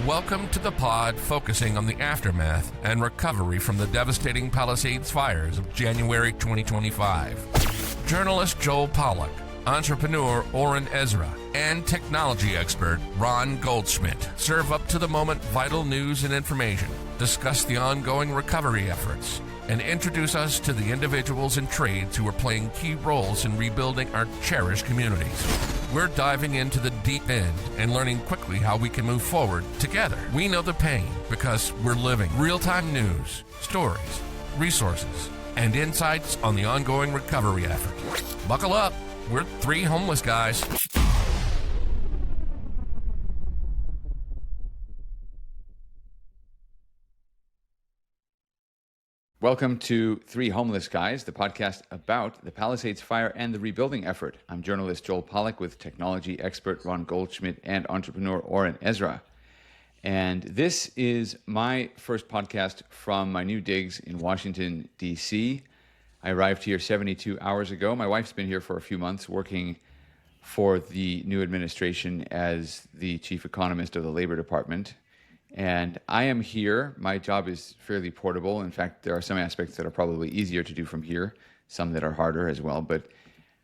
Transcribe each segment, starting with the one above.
Welcome to the pod focusing on the aftermath and recovery from the devastating Palisades fires of January 2025. Journalist Joel Pollack, entrepreneur Oren Ezra, and technology expert Ron Goldschmidt serve up to the moment vital news and information, discuss the ongoing recovery efforts, and introduce us to the individuals and trades who are playing key roles in rebuilding our cherished communities. We're diving into the deep end and learning quickly how we can move forward together. We know the pain because we're living real-time news, stories, resources, and insights on the ongoing recovery effort. Buckle up. We're three homeless guys. Welcome to Three Homeless Guys, the podcast about the Palisades fire and the rebuilding effort. I'm journalist Joel Pollack with technology expert Ron Goldschmidt and entrepreneur Oren Ezra. And this is my first podcast from my new digs in Washington, D.C. I arrived here 72 hours ago. My wife's been here for a few months working for the new administration as the chief economist of the Labor Department. And I am here. My job is fairly portable. In fact, there are some aspects that are probably easier to do from here, some that are harder as well. But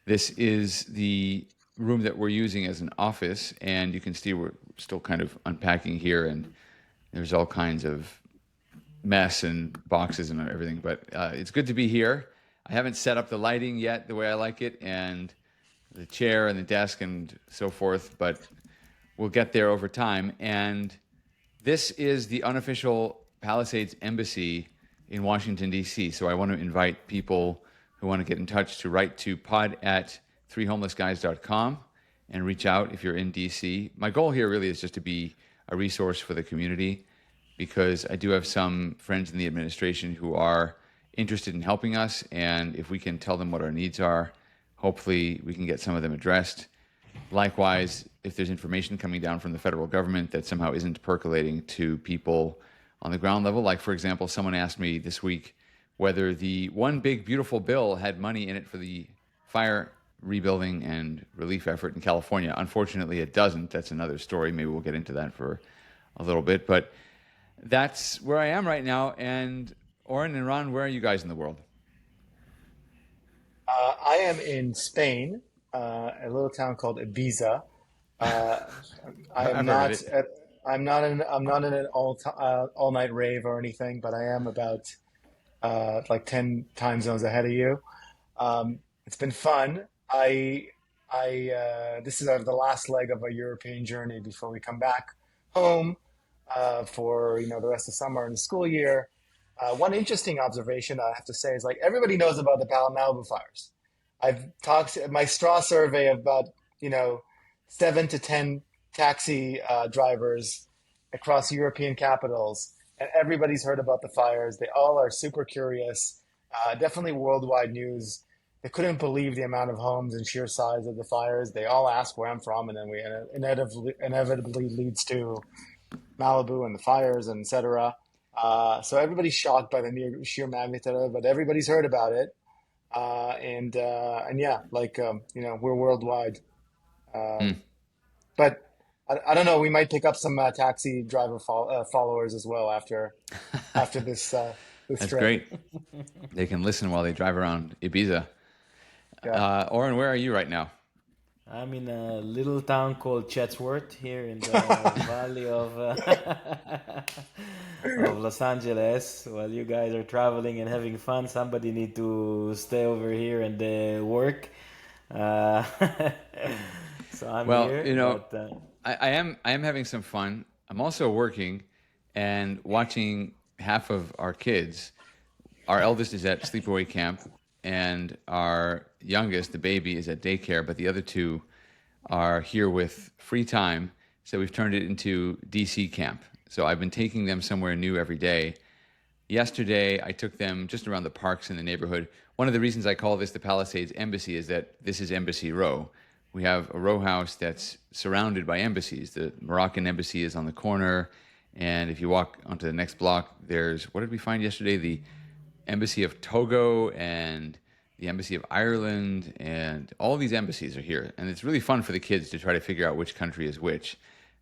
this is the room that we're using as an office. And you can see we're still kind of unpacking here. And there's all kinds of mess and boxes and everything. But it's good to be here. I haven't set up the lighting yet the way I like it, and the chair and the desk and so forth. But we'll get there over time. And this is the unofficial Palisades Embassy in Washington, D.C. So I want to invite people who want to get in touch to write to pod@threehomelessguys.com and reach out if you're in D.C. My goal here really is just to be a resource for the community, because I do have some friends in the administration who are interested in helping us. And if we can tell them what our needs are, hopefully we can get some of them addressed. Likewise, if there's information coming down from the federal government that somehow isn't percolating to people on the ground level, like, for example, someone asked me this week whether the One Big Beautiful Bill had money in it for the fire rebuilding and relief effort in California. Unfortunately, it doesn't. That's another story. Maybe we'll get into that for a little bit. But that's where I am right now. And Oren and Ron, where are you guys in the world? I am in Spain, a little town called Ibiza. I'm not in an all night rave or anything, but I am about like 10 time zones ahead of you. It's been fun. This is the last leg of a European journey before we come back home for the rest of summer and the school year. One interesting observation I have to say is, like, everybody knows about the Malibu fires. I've talked my straw survey of about 7 to 10 taxi drivers across European capitals, and everybody's heard about the fires. They all are super curious. Definitely worldwide news. They couldn't believe the amount of homes and sheer size of the fires. They all ask where I'm from, and then we inevitably leads to Malibu and the fires, and etc. So everybody's shocked by the sheer magnitude of it, but everybody's heard about it. And yeah, we're worldwide. But I don't know, we might pick up some taxi driver followers as well after this That's trip. great. They can listen while they drive around Ibiza. Yeah. Oren, where are you right now? I'm in a little town called Chatsworth here in the valley of Los Angeles. While you guys are traveling and having fun, somebody need to stay over here and work. So I'm here. I am having some fun. I'm also working and watching half of our kids. Our eldest is at sleepaway camp, and our youngest, the baby, is at daycare, but the other two are here with free time. So we've turned it into DC camp. So I've been taking them somewhere new every day. Yesterday, I took them just around the parks in the neighborhood. One of the reasons I call this the Palisades Embassy is that this is Embassy Row. We have a row house that's surrounded by embassies. The Moroccan embassy is on the corner. And if you walk onto the next block, there's, what did we find yesterday? The Embassy of Togo and the Embassy of Ireland, and all these embassies are here. And it's really fun for the kids to try to figure out which country is which.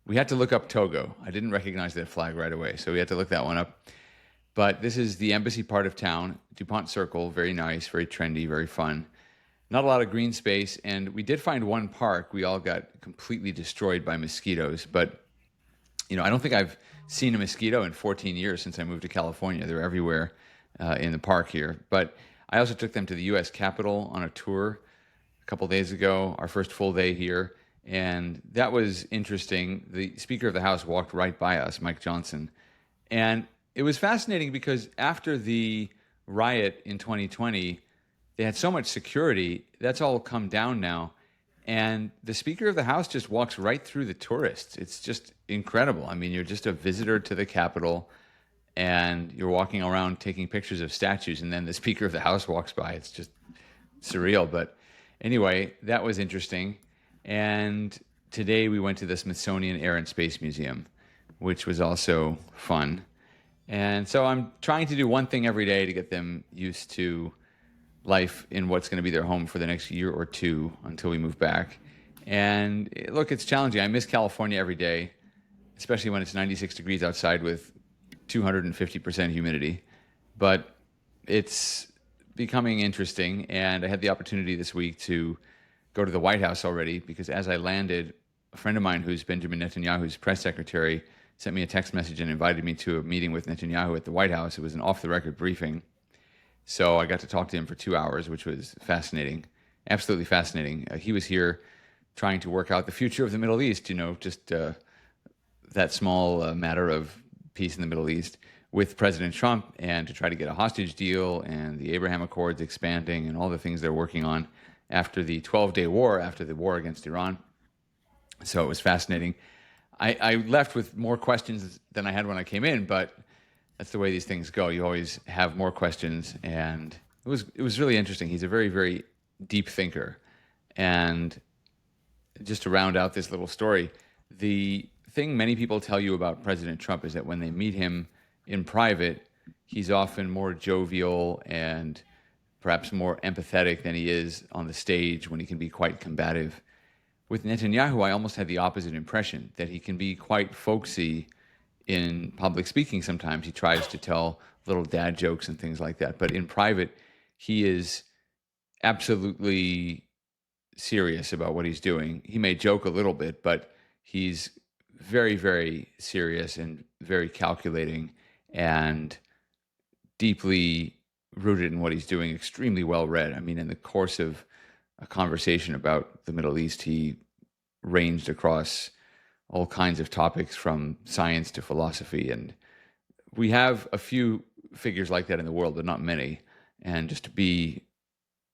we had to look up Togo. I didn't recognize that flag right away, so we had to look that one up. But this is the embassy part of town, DuPont Circle, very nice, very trendy, very fun. Not a lot of green space, and we did find one park. We all got completely destroyed by mosquitoes, but I don't think I've seen a mosquito in 14 years since I moved to California. They're everywhere in the park here. But I also took them to the U.S. Capitol on a tour a couple days ago, our first full day here, and that was interesting. The Speaker of the House walked right by us, Mike Johnson, and it was fascinating because after the riot in 2020, they had so much security. That's all come down now. And the Speaker of the House just walks right through the tourists. It's just incredible. I mean, you're just a visitor to the Capitol and you're walking around taking pictures of statues, and then the Speaker of the House walks by. It's just surreal. But anyway, that was interesting. And today we went to the Smithsonian Air and Space Museum, which was also fun. And so I'm trying to do one thing every day to get them used to life in what's going to be their home for the next year or two until we move back. And look, it's challenging. I miss California every day, especially when it's 96 degrees outside with 250% humidity. But it's becoming interesting. And I had the opportunity this week to go to the White House already, because as I landed, a friend of mine who's Benjamin Netanyahu's press secretary sent me a text message and invited me to a meeting with Netanyahu at the White House. It was an off-the-record briefing. So I got to talk to him for 2 hours, which was fascinating, absolutely fascinating. He was here trying to work out the future of the Middle East, just that small matter of peace in the Middle East with President Trump, and to try to get a hostage deal and the Abraham Accords expanding and all the things they're working on after the 12-day war, after the war against Iran. So it was fascinating. I left with more questions than I had when I came in, but that's the way these things go. You always have more questions, and it was really interesting. He's a very, very deep thinker. And just to round out this little story, the thing many people tell you about President Trump is that when they meet him in private, he's often more jovial and perhaps more empathetic than he is on the stage, when he can be quite combative. With Netanyahu, I almost had the opposite impression, that he can be quite folksy in public speaking. Sometimes he tries to tell little dad jokes and things like that. But in private, he is absolutely serious about what he's doing. He may joke a little bit, but he's very, very serious and very calculating and deeply rooted in what he's doing, extremely well read. I mean, in the course of a conversation about the Middle East, he ranged across all kinds of topics from science to philosophy. And we have a few figures like that in the world, but not many. And just to be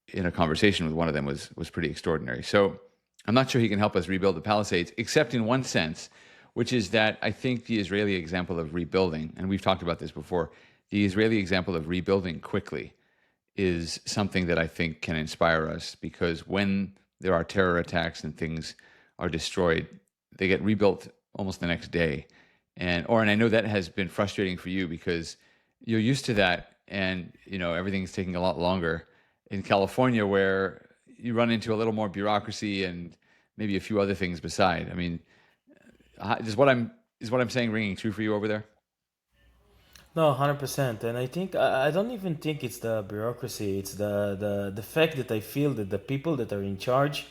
in a conversation with one of them was pretty extraordinary. So I'm not sure he can help us rebuild the Palisades, except in one sense, which is that I think the Israeli example of rebuilding, and we've talked about this before, the Israeli example of rebuilding quickly is something that I think can inspire us, because when there are terror attacks and things are destroyed, they get rebuilt almost the next day. And Oren, I know that has been frustrating for you because you're used to that, and everything's taking a lot longer. In California, where you run into a little more bureaucracy and maybe a few other things beside. I mean, is what I'm saying ringing true for you over there? No, 100%. And I think I don't even think it's the bureaucracy. It's the fact that I feel that the people that are in charge,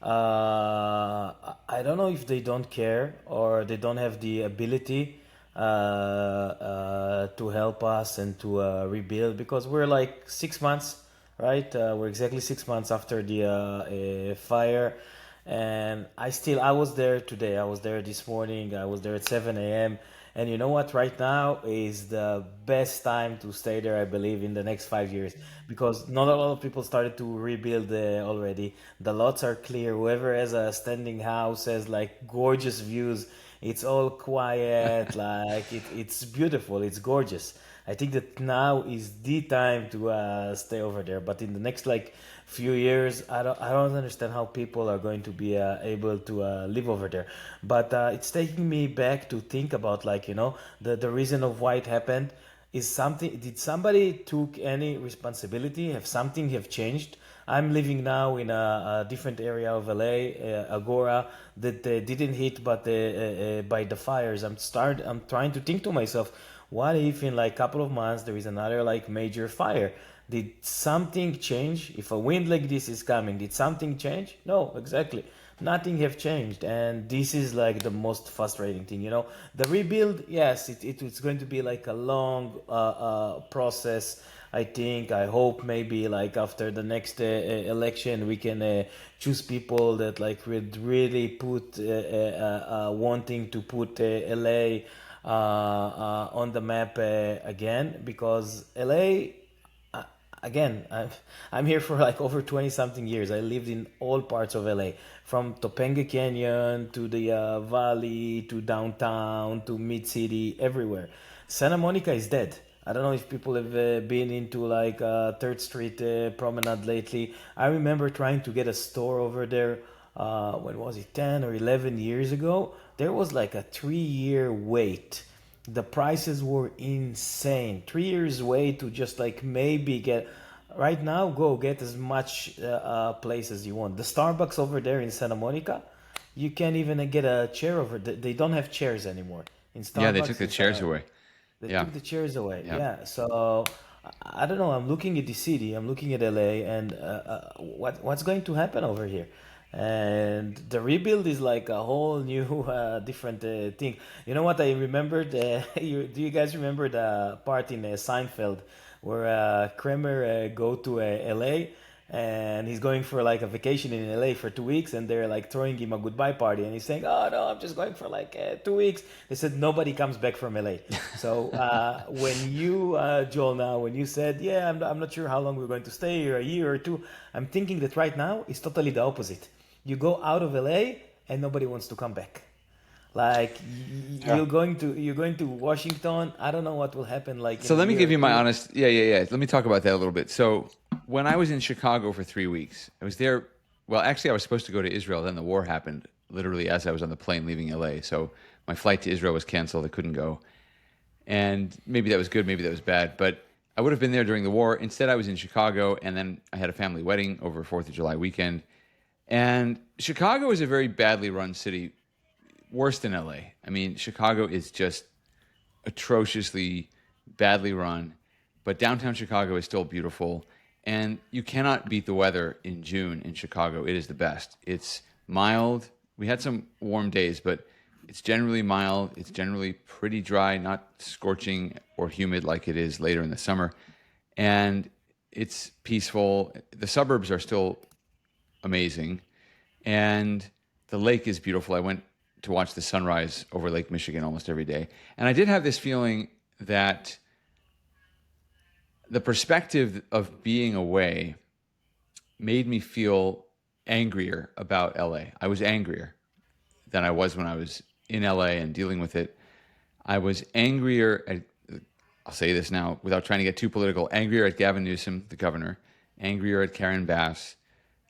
I don't know if they don't care or they don't have the ability to help us and to rebuild, because we're like 6 months, right? We're exactly 6 months after the fire. And I was there today. I was there this morning. I was there at 7 a.m. And you know what? Right now is the best time to stay there, I believe, in the next 5 years, because not a lot of people started to rebuild already. The lots are clear. Whoever has a standing house has like gorgeous views. It's all quiet, like it's beautiful. It's gorgeous. I think that now is the time to stay over there. But in the next like few years, I don't understand how people are going to be able to live over there. But it's taking me back to think about, like, the reason of why it happened. did somebody took any responsibility? Have something have changed? I'm living now in a different area of LA, Agora, that didn't hit but by the fires. I'm trying to think to myself, what if in like couple of months there is another like major fire? Did something change? If a wind like this is coming, did something change? No, exactly. Nothing have changed, and this is like the most frustrating thing. The rebuild, yes, it's going to be like a long process. I hope maybe like after the next election we can choose people that like would really put wanting to put LA on the map again, because LA, again, I'm here for like over 20 something years. I lived in all parts of LA, from Topanga Canyon to the valley to downtown to mid city, everywhere. Santa Monica is dead. I don't know if people have been into like 3rd Street promenade lately. I remember trying to get a store over there, when was it, 10 or 11 years ago? There was like a 3-year wait. The prices were insane. 3 years wait to just like maybe get. Right now, go get as much place as you want. The Starbucks over there in Santa Monica, you can't even get a chair over there. They don't have chairs anymore in Starbucks. Yeah, they took the chairs away. They took the chairs away. Yeah. So I don't know. I'm looking at the city. I'm looking at LA, and what's going to happen over here? And the rebuild is like a whole new different thing. You know what I remembered? Do you guys remember the part in Seinfeld where Kramer go to LA, and he's going for like a vacation in LA for 2 weeks, and they're like throwing him a goodbye party, and he's saying, "Oh no, I'm just going for like 2 weeks." They said nobody comes back from LA. So when you, Joel, now when you said, "Yeah, I'm not sure how long we're going to stay here, a year or two," I'm thinking that right now it's totally the opposite. You go out of LA and nobody wants to come back. Like you're going to Washington. I don't know what will happen. Like, so let me give you my honest. Yeah. Let me talk about that a little bit. So when I was in Chicago for 3 weeks, I was there. Well, actually, I was supposed to go to Israel. Then the war happened literally as I was on the plane leaving LA. So my flight to Israel was canceled. I couldn't go. And maybe that was good. Maybe that was bad. But I would have been there during the war. Instead, I was in Chicago. And then I had a family wedding over 4th of July weekend. And Chicago is a very badly run city, worse than LA. I mean, Chicago is just atrociously badly run, but downtown Chicago is still beautiful. And you cannot beat the weather in June in Chicago. It is the best. It's mild. We had some warm days, but it's generally mild. It's generally pretty dry, not scorching or humid like it is later in the summer. And it's peaceful. The suburbs are still amazing, and the lake is beautiful. I went to watch the sunrise over Lake Michigan almost every day, and I did have this feeling that the perspective of being away made me feel angrier about LA. I was angrier than I was when I was in LA and dealing with it. I was angrier at, I'll say this now without trying to get too political, angrier at Gavin Newsom, the governor, angrier at Karen Bass,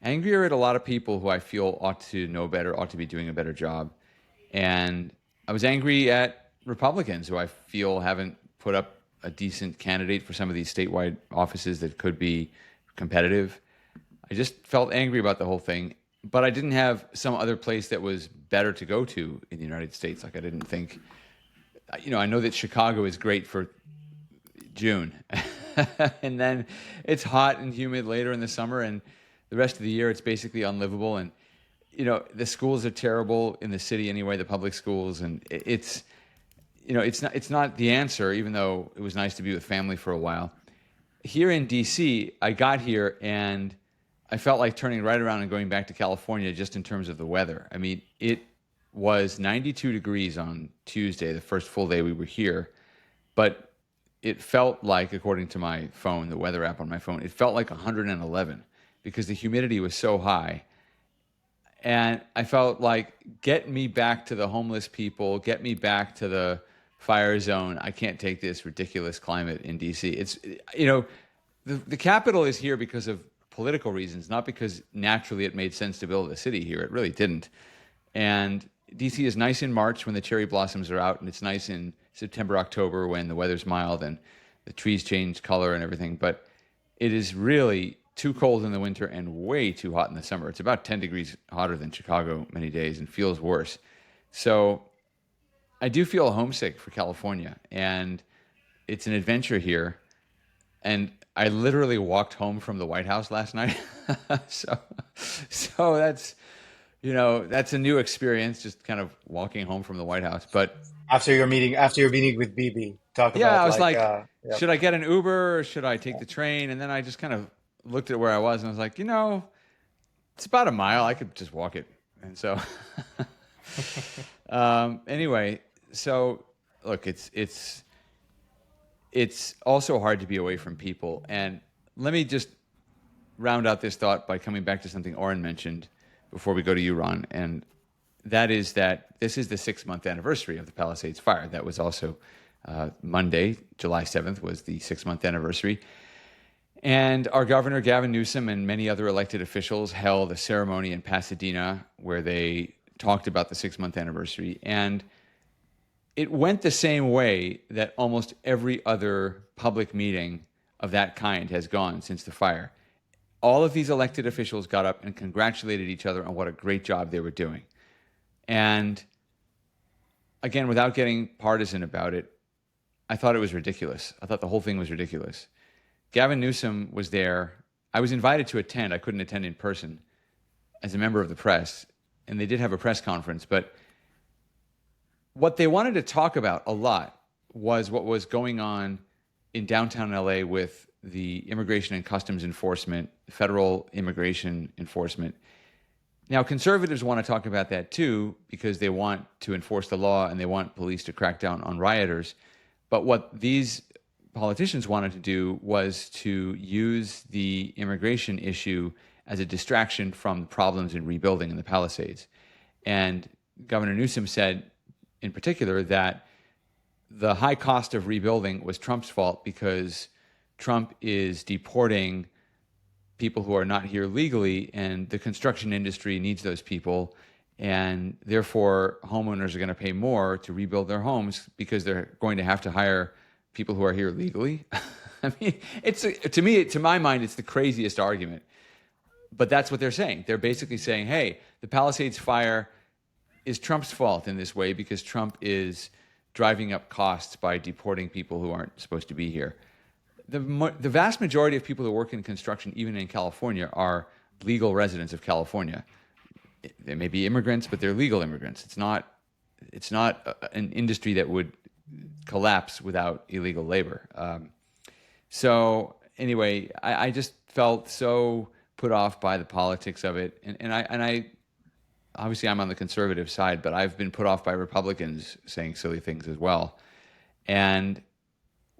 angrier at a lot of people who I feel ought to know better, ought to be doing a better job. And I was angry at Republicans who I feel haven't put up a decent candidate for some of these statewide offices that could be competitive. I just felt angry about the whole thing, but I didn't have some other place that was better to go to in the United States. Like I didn't think, I know that Chicago is great for June and then it's hot and humid later in the summer, and the rest of the year, it's basically unlivable. And, the schools are terrible in the city anyway, the public schools. And it's not the answer, even though it was nice to be with family for a while. Here in D.C., I got here and I felt like turning right around and going back to California just in terms of the weather. I mean, it was 92 degrees on Tuesday, the first full day we were here. But it felt like, according to my phone, the weather app on my phone, it felt like 111. Because the humidity was so high. And I felt like, get me back to the homeless people, get me back to the fire zone. I can't take this ridiculous climate in DC. It's, the capital is here because of political reasons, not because naturally it made sense to build a city here. It really didn't. And DC is nice in March when the cherry blossoms are out, and it's nice in September, October when the weather's mild and the trees change color and everything, but it is really too cold in the winter and way too hot in the summer. It's about 10 degrees hotter than Chicago many days and feels worse. So I do feel homesick for California, and it's an adventure here. And I literally walked home from the White House last night. so that's, that's a new experience, just kind of walking home from the White House. But after your meeting with BB, talk yeah, about I was like, yeah. should I get an Uber or should I take the train? And then I just kind of looked at where I was and I was like, it's about a mile. I could just walk it. And so anyway, so look, it's also hard to be away from people. And let me just round out this thought by coming back to something Oren mentioned before we go to you, Ron. And that is that this is the 6-month anniversary of the Palisades fire. That was also Monday, July 7th, was the 6-month anniversary. And our governor, Gavin Newsom, and many other elected officials held a ceremony in Pasadena where they talked about the 6-month anniversary. And it went the same way that almost every other public meeting of that kind has gone since the fire. All of these elected officials got up and congratulated each other on what a great job they were doing. And again, without getting partisan about it, I thought it was ridiculous. I thought the whole thing was ridiculous. Gavin Newsom was there. I was invited to attend. I couldn't attend in person as a member of the press. And they did have a press conference. But what they wanted to talk about a lot was what was going on in downtown LA with the Immigration and Customs Enforcement, federal immigration enforcement. Now, conservatives want to talk about that too, because they want to enforce the law and they want police to crack down on rioters. But what these politicians wanted to do was to use the immigration issue as a distraction from the problems in rebuilding in the Palisades. And Governor Newsom said, in particular, that the high cost of rebuilding was Trump's fault because Trump is deporting people who are not here legally, and the construction industry needs those people, and therefore homeowners are going to pay more to rebuild their homes because they're going to have to hire people who are here legally. I mean, to my mind, it's the craziest argument. But that's what they're saying. They're basically saying, hey, the Palisades fire is Trump's fault in this way because Trump is driving up costs by deporting people who aren't supposed to be here. The vast majority of people who work in construction, even in California, are legal residents of California. They may be immigrants, but they're legal immigrants. It's not an industry that would collapse without illegal labor. So anyway, I just felt so put off by the politics of it, and I obviously I'm on the conservative side, but I've been put off by Republicans saying silly things as well. And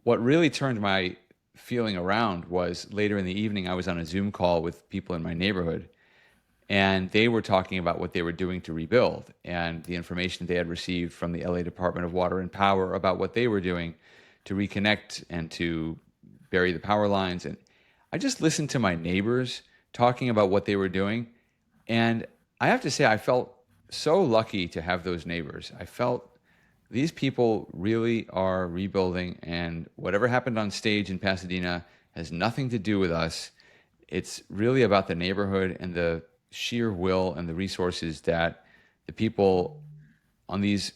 what really turned my feeling around was later in the evening, I was on a Zoom call with people in my neighborhood, and they were talking about what they were doing to rebuild and the information they had received from the LA Department of Water and Power about what they were doing to reconnect and to bury the power lines. And I just listened to my neighbors talking about what they were doing, and I have to say I felt so lucky to have those neighbors. I felt these people really are rebuilding, and whatever happened on stage in Pasadena has nothing to do with us. It's really about the neighborhood and the sheer will and the resources that the people on these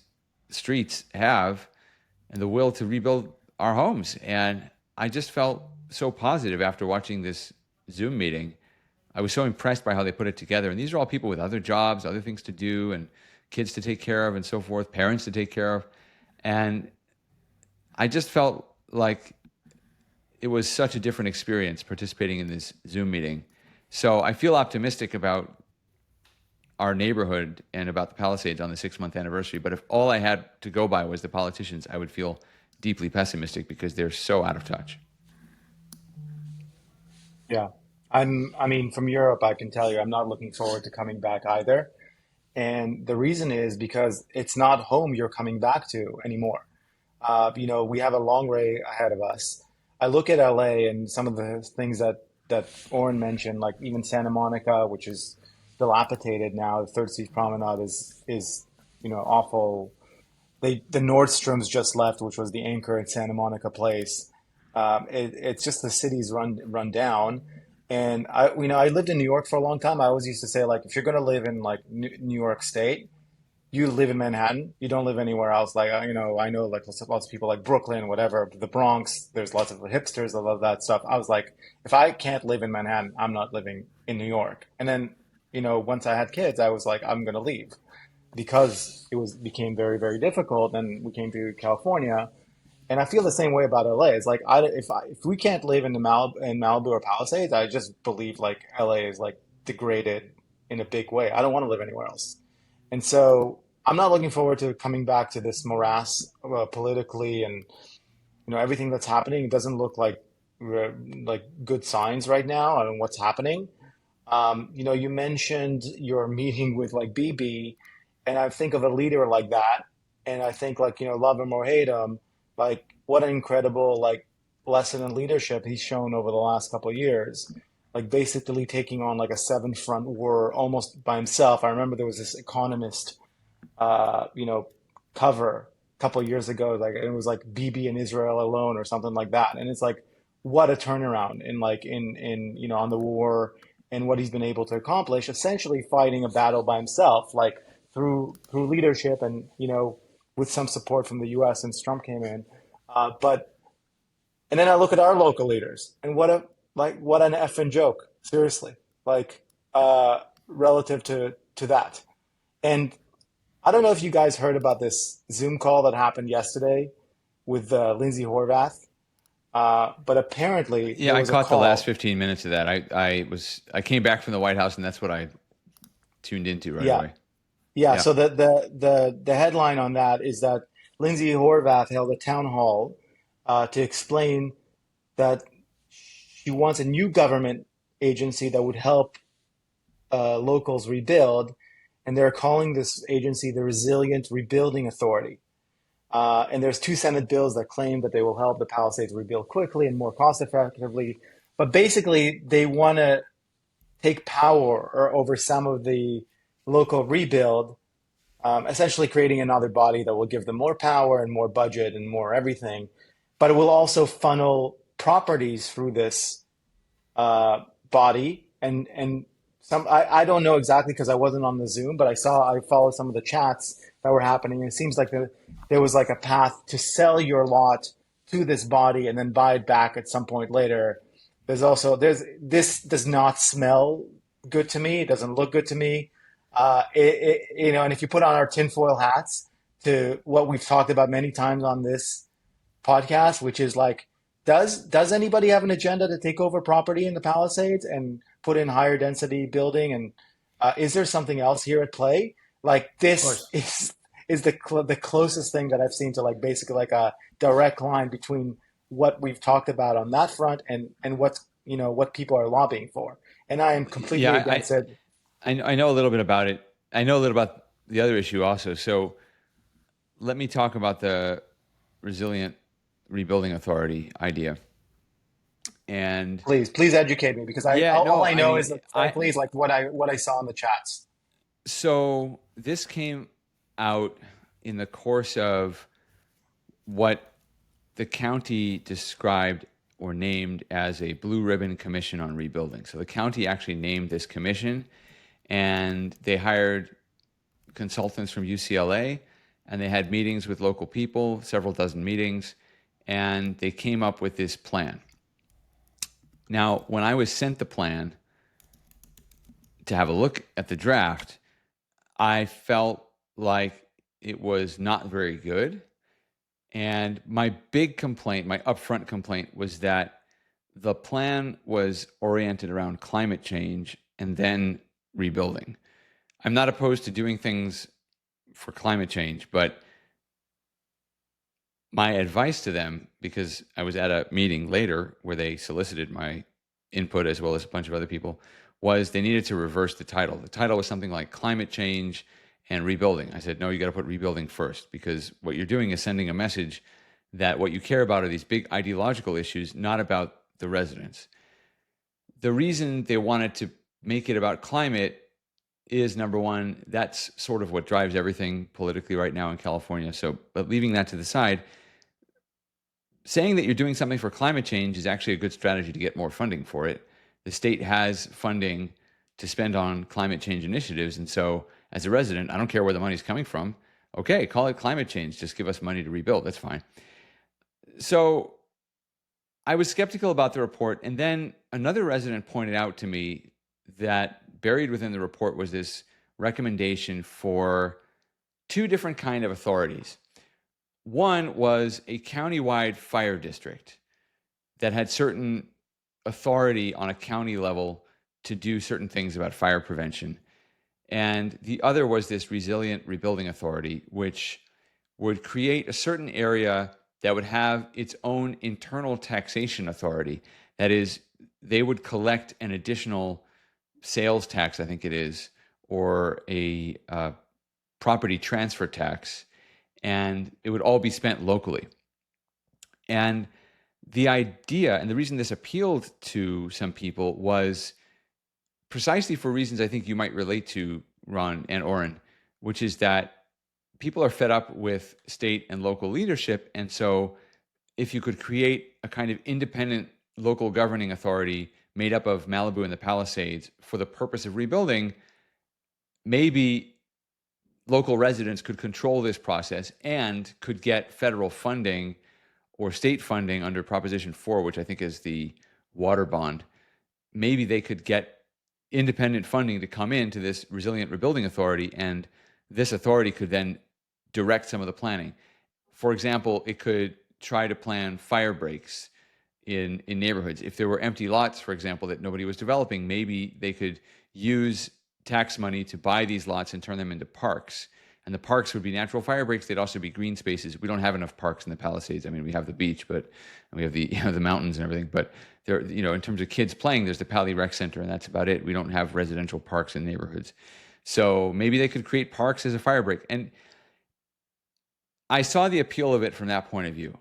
streets have and the will to rebuild our homes. And I just felt so positive after watching this Zoom meeting. I was so impressed by how they put it together. And these are all people with other jobs, other things to do, and kids to take care of and so forth, parents to take care of. And I just felt like it was such a different experience participating in this Zoom meeting. So I feel optimistic about our neighborhood and about the Palisades on the 6-month anniversary. But if all I had to go by was the politicians, I would feel deeply pessimistic because they're so out of touch. Yeah. I mean, from Europe, I can tell you, I'm not looking forward to coming back either. And the reason is because it's not home you're coming back to anymore. We have a long way ahead of us. I look at LA and some of the things that Oren mentioned, like even Santa Monica, which is dilapidated now. The Third Street Promenade is awful. The Nordstrom's just left, which was the anchor at Santa Monica Place. It's just the city's run down. And I lived in New York for a long time. I always used to say, like, if you're going to live in like New York State, you live in Manhattan. You don't live anywhere else. Like, I know like lots of people like Brooklyn, whatever, the Bronx. There's lots of hipsters. I love that stuff. I was like, if I can't live in Manhattan, I'm not living in New York. And then, once I had kids, I was like, I'm going to leave because became very, very difficult. And we came to California. And I feel the same way about LA. It's like if we can't live in Malibu or Palisades, I just believe like LA is like degraded in a big way. I don't want to live anywhere else. And so I'm not looking forward to coming back to this morass politically, and everything that's happening. It doesn't look like good signs right now on what's happening. You mentioned your meeting with like BB, and I think of a leader like that, and I think like love him or hate him, like what an incredible like lesson in leadership he's shown over the last couple of years. Like basically taking on like a seven front war almost by himself. I remember there was this Economist, uh, you know, cover a couple of years ago, like it was like BB in Israel alone or something like that. And it's like what a turnaround in like in on the war and what he's been able to accomplish, essentially fighting a battle by himself, like through leadership and with some support from the U.S. since Trump came in. But and then I look at our local leaders and what an effing joke, seriously, like relative to that. And I don't know if you guys heard about this Zoom call that happened yesterday with Lindsay Horvath, but apparently Yeah, there I was a caught the last call. 15 minutes of that. I came back from the White House, and that's what I tuned into right Yeah, away. yeah. Yeah. So the headline on that is that Lindsay Horvath held a town hall to explain that she wants a new government agency that would help locals rebuild, and they're calling this agency the Resilient Rebuilding Authority. And there's two Senate bills that claim that they will help the Palisades rebuild quickly and more cost effectively. But basically, they want to take power or over some of the local rebuild, essentially creating another body that will give them more power and more budget and more everything. But it will also funnel properties through this body and some I don't know exactly because I wasn't on the Zoom, but I followed some of the chats that were happening. And it seems like there was like a path to sell your lot to this body and then buy it back at some point later. There's this does not smell good to me. It doesn't look good to me. And if you put on our tinfoil hats to what we've talked about many times on this podcast, which is like, does anybody have an agenda to take over property in the Palisades and put in higher density building? And is there something else here at play? Like Of this course. is the closest thing that I've seen to like basically like a direct line between what we've talked about on that front and what people are lobbying for. And I am Yeah, completely against it. I know a little bit about it. I know a little about the other issue also. So let me talk about the Resilient Rebuilding Authority idea. And Please educate me because yeah, all no, I I know is mean, that frankly is like what I saw in the chats. so this came out in the course of what the county described or named as a blue ribbon commission on rebuilding. So the county actually named this commission, and they hired consultants from UCLA, and they had meetings with local people, several dozen meetings, and they came up with this plan. Now, when I was sent the plan to have a look at the draft, I felt like it was not very good. And my big complaint, my upfront complaint, was that the plan was oriented around climate change and then rebuilding. I'm not opposed to doing things for climate change, but my advice to them, because I was at a meeting later where they solicited my input as well as a bunch of other people, was they needed to reverse the title. The title was something like climate change and rebuilding. I said, no, you got to put rebuilding first, because what you're doing is sending a message that what you care about are these big ideological issues, not about the residents. The reason they wanted to make it about climate is, number one, that's sort of what drives everything politically right now in California. So, but leaving that to the side, saying that you're doing something for climate change is actually a good strategy to get more funding for it. The state has funding to spend on climate change initiatives. And so as a resident, I don't care where the money's coming from. Okay, call it climate change. Just give us money to rebuild. That's fine. So I was skeptical about the report. And then another resident pointed out to me that buried within the report was this recommendation for two different kind of authorities. One was a countywide fire district that had certain authority on a county level to do certain things about fire prevention. And the other was this resilient rebuilding authority, which would create a certain area that would have its own internal taxation authority. That is, they would collect an additional sales tax, I think it is, or a property transfer tax, and it would all be spent locally. And the idea, and the reason this appealed to some people was precisely for reasons I think you might relate to, Ron and Oren, which is that people are fed up with state and local leadership. And so if you could create a kind of independent local governing authority made up of Malibu and the Palisades for the purpose of rebuilding, maybe local residents could control this process and could get federal funding or state funding under Proposition 4, which I think is the water bond. Maybe they could get independent funding to come into this resilient rebuilding authority, and this authority could then direct some of the planning. For example, it could try to plan fire breaks in neighborhoods. If there were empty lots, for example, that nobody was developing, maybe they could use tax money to buy these lots and turn them into parks. And the parks would be natural fire breaks. They'd also be green spaces. We don't have enough parks in the Palisades. I mean, we have the beach, but we have the the mountains and everything. But there, in terms of kids playing, there's the Pali Rec Center, and that's about it. We don't have residential parks in neighborhoods. So maybe they could create parks as a fire break. And I saw the appeal of it from that point of view.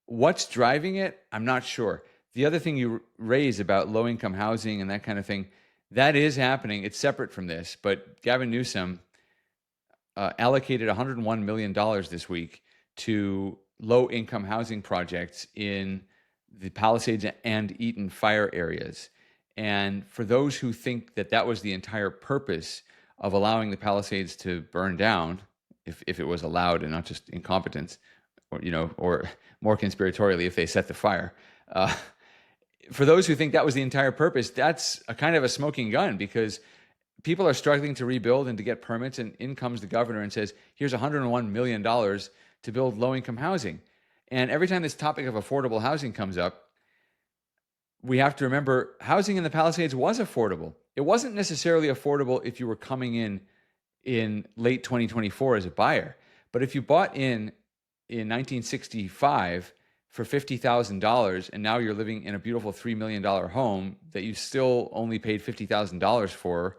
What's driving it? I'm not sure. The other thing you raise about low-income housing and that kind of thing, that is happening. It's separate from this, but Gavin Newsom allocated $101 million this week to low-income housing projects in the Palisades and Eaton fire areas. And for those who think that that was the entire purpose of allowing the Palisades to burn down, if it was allowed and not just incompetence, or more conspiratorially, if they set the fire. For those who think that was the entire purpose, that's a kind of a smoking gun, because people are struggling to rebuild and to get permits, and in comes the governor and says, here's $101 million to build low-income housing. And every time this topic of affordable housing comes up, we have to remember housing in the Palisades was affordable. It wasn't necessarily affordable if you were coming in late 2024 as a buyer. But if you bought in 1965 for $50,000, and now you're living in a beautiful $3 million home that you still only paid $50,000 for,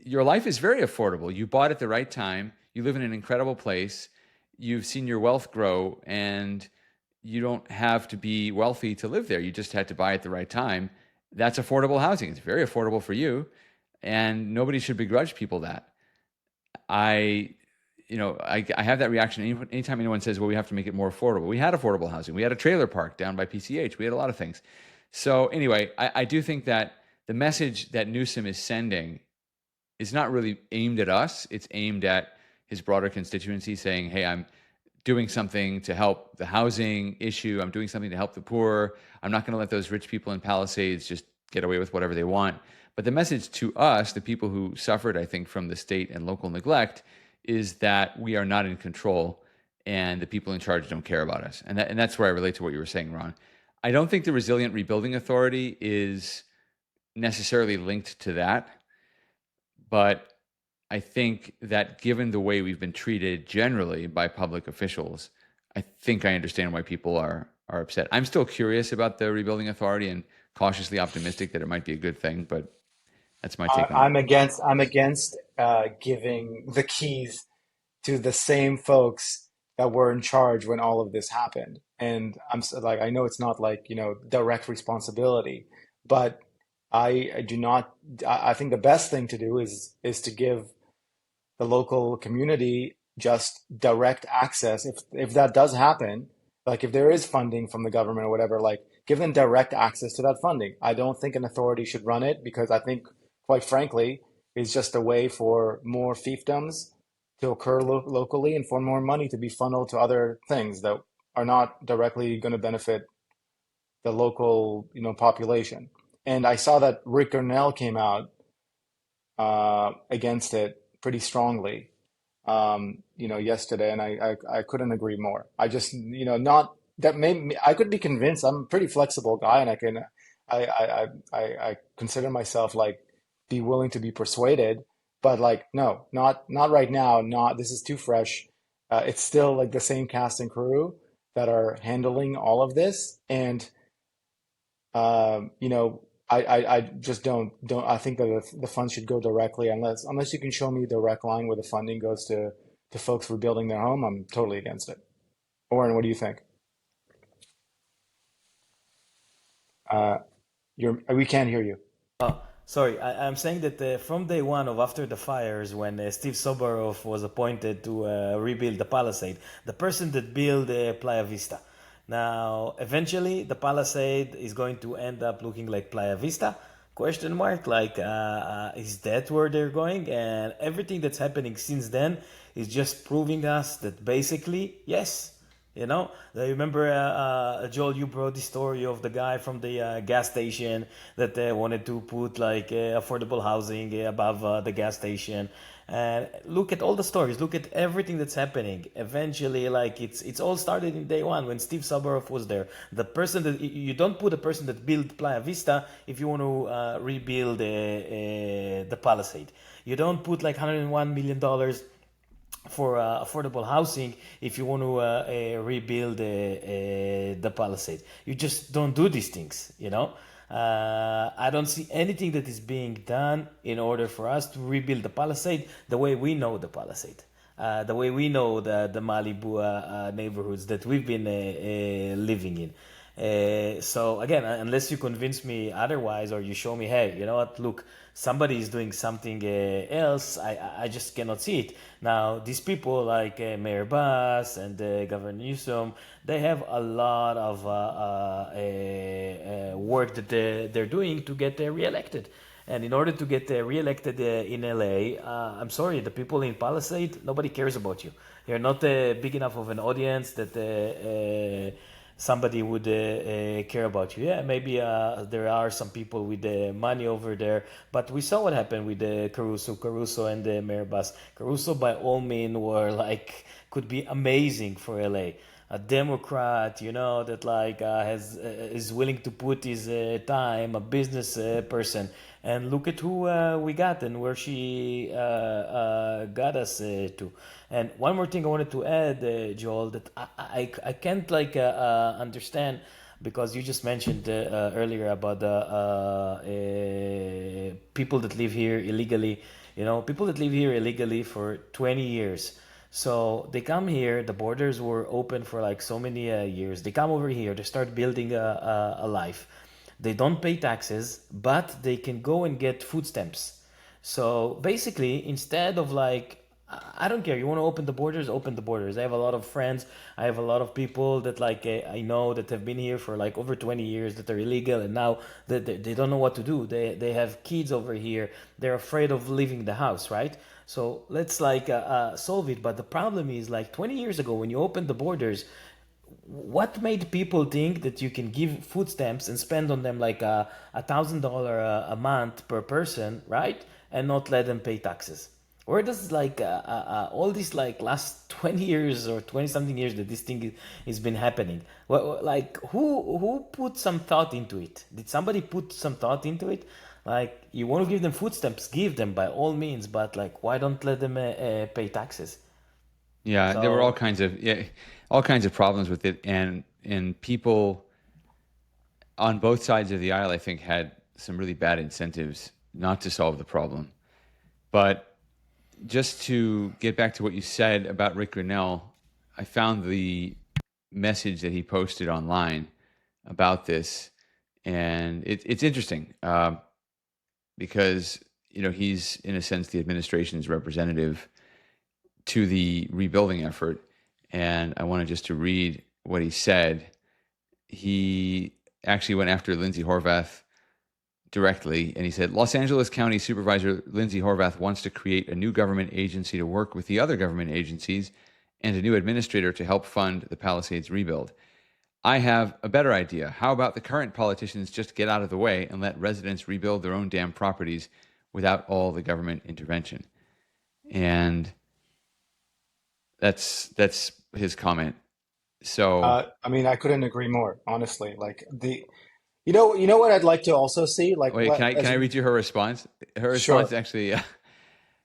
your life is very affordable. You bought at the right time. You live in an incredible place. You've seen your wealth grow, and you don't have to be wealthy to live there. You just had to buy at the right time. That's affordable housing. It's very affordable for you, and nobody should begrudge people that. I have that reaction anytime anyone says, well, we have to make it more affordable. We had affordable housing. We had a trailer park down by PCH. We had a lot of things. So anyway, I do think that the message that Newsom is sending is not really aimed at us. It's aimed at his broader constituency, saying, hey, I'm doing something to help the housing issue. I'm doing something to help the poor. I'm not going to let those rich people in Palisades just get away with whatever they want. But the message to us, the people who suffered, I think, from the state and local neglect, is that we are not in control and the people in charge don't care about us. And that's where I relate to what you were saying, Ron. I don't think the Resilient Rebuilding Authority is necessarily linked to that. But I think that given the way we've been treated generally by public officials, I think I understand why people are upset. I'm still curious about the Rebuilding Authority and cautiously optimistic that it might be a good thing, but that's my take on it. I'm against giving the keys to the same folks that were in charge when all of this happened. And I know it's not direct responsibility, but I do not. I think the best thing to do is to give the local community just direct access. If that does happen, Like if there is funding from the government or whatever, like give them direct access to that funding. I don't think an authority should run it because I think, quite frankly, it's just a way for more fiefdoms to occur locally and for more money to be funneled to other things that are not directly going to benefit the local, population. And I saw that Rick Grenell came out against it pretty strongly, yesterday, and I couldn't agree more. I just, not that made me, I could be convinced. I'm a pretty flexible guy, and I consider myself like be willing to be persuaded, but like no, not right now. Not this is too fresh. It's still like the same cast and crew that are handling all of this, and you know, I just don't I think that the funds should go directly unless you can show me a direct line where the funding goes to folks rebuilding their home. I'm totally against it. Oren, what do you think? Uh, we can't hear you. Oh, sorry. I'm saying that from day one of after the fires, when Steve Soborov was appointed to rebuild the Palisade, the person that built Playa Vista. Now, eventually, the Palisade is going to end up looking like Playa Vista? Question mark. Like, is that where they're going? And everything that's happening since then is just proving us that basically, yes. I remember, Joel, you brought the story of the guy from the gas station that wanted to put like affordable housing above the gas station. And look at all the stories. Look at everything that's happening. Eventually, like it's all started in day one when Steve Soborov was there. The person that you don't put a person that built Playa Vista if you want to rebuild the Palisade. You don't put like $101 million for affordable housing if you want to rebuild the Palisade. You just don't do these things. I don't see anything that is being done in order for us to rebuild the Palisade the way we know the Palisade. The way we know the Malibu neighborhoods that we've been living in. So again, unless you convince me otherwise, or you show me, hey, you know what? Look, somebody is doing something else. I just cannot see it. Now, these people like Mayor Bass and Governor Newsom, they have a lot of work that they're doing to get reelected. And in order to get reelected in LA, I'm sorry, the people in Palisade, nobody cares about you. You're not big enough of an audience that somebody would care about you. Yeah, maybe there are some people with money over there, but we saw what happened with Caruso and Mayor Bass. Caruso, by all means, could be amazing for LA. A Democrat, that is willing to put his time, a business person, and look at who we got and where she got us to. And one more thing I wanted to add, Joel, that I can't understand, because you just mentioned earlier about the people that live here illegally. People that live here illegally for 20 years. So they come here, the borders were open for like so many years. They come over here, they start building a life. They don't pay taxes, but they can go and get food stamps. So basically, instead of I don't care, you want to open the borders, open the borders. I have a lot of friends, I have a lot of people that I know that have been here for like over 20 years that are illegal, and now they don't know what to do. They have kids over here, they're afraid of leaving the house, right? So let's solve it. But the problem is 20 years ago when you opened the borders, what made people think that you can give food stamps and spend on them like $1,000 a month per person, right? And not let them pay taxes? Where does all these last 20 years or 20 something years that this thing is been happening? Who put some thought into it? Did somebody put some thought into it? You want to give them food stamps, give them by all means, but why don't let them pay taxes? Yeah, there were all kinds of problems with it, and people on both sides of the aisle, I think, had some really bad incentives not to solve the problem. But just to get back to what you said about Rick Grenell, I found the message that he posted online about this, and it's interesting because he's in a sense the administration's representative to the rebuilding effort. And I wanted just to read what he said. He actually went after Lindsay Horvath directly, and he said, Los Angeles County Supervisor Lindsay Horvath wants to create a new government agency to work with the other government agencies and a new administrator to help fund the Palisades rebuild. I have a better idea. How about the current politicians just get out of the way and let residents rebuild their own damn properties without all the government intervention? And that's his comment. So I mean, I couldn't agree more, honestly. Like you know what I'd like to also see, like wait, what can I read you her response? Her response sure. actually,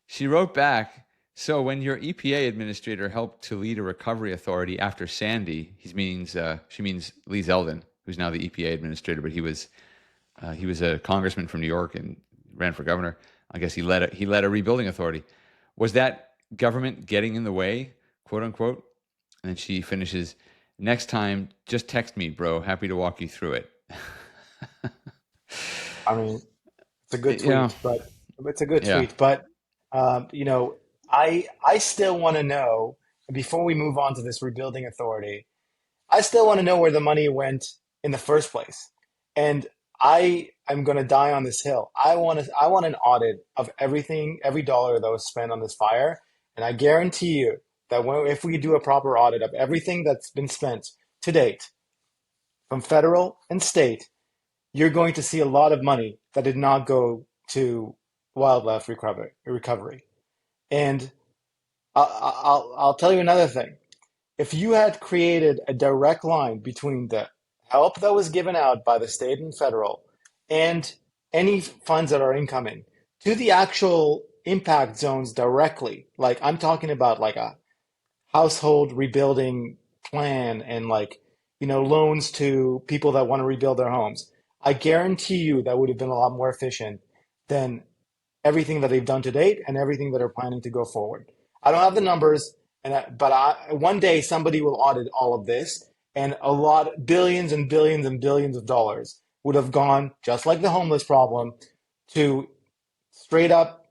she wrote back. So when your EPA administrator helped to lead a recovery authority after Sandy, she means Lee Zeldin, who's now the EPA administrator, but he was a congressman from New York and ran for governor. I guess he led a rebuilding authority. Was that government getting in the way, quote unquote? And then she finishes, next time, just text me, bro. Happy to walk you through it. I mean, it's a good tweet, Yeah. but it's a good Yeah. tweet. But you know, I still want to know, before we move on to this rebuilding authority, I still want to know where the money went in the first place. And I am going to die on this hill. I want an audit of everything, every dollar that was spent on this fire. And I guarantee you that if we do a proper audit of everything that's been spent to date, from federal and state, you're going to see a lot of money that did not go to wildlife recovery. And I'll tell you another thing. If you had created a direct line between the help that was given out by the state and federal and any funds that are incoming to the actual impact zones directly, like I'm talking about like a household rebuilding plan and like, loans to people that want to rebuild their homes, I guarantee you that would have been a lot more efficient than everything that they've done to date and everything that are planning to go forward. I don't have the numbers, but one day somebody will audit all of this, and billions and billions and billions of dollars would have gone, just like the homeless problem, to straight up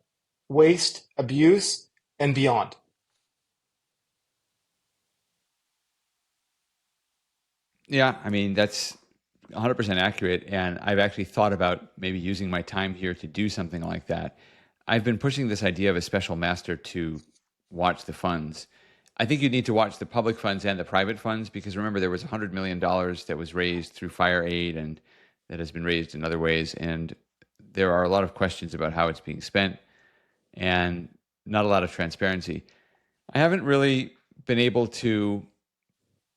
waste, abuse, and beyond. Yeah, I mean, that's 100% accurate. And I've actually thought about maybe using my time here to do something like that. I've been pushing this idea of a special master to watch the funds. I think you need to watch the public funds and the private funds, because remember, there was $100 million that was raised through fire aid and that has been raised in other ways. And there are a lot of questions about how it's being spent and not a lot of transparency. I haven't really been able to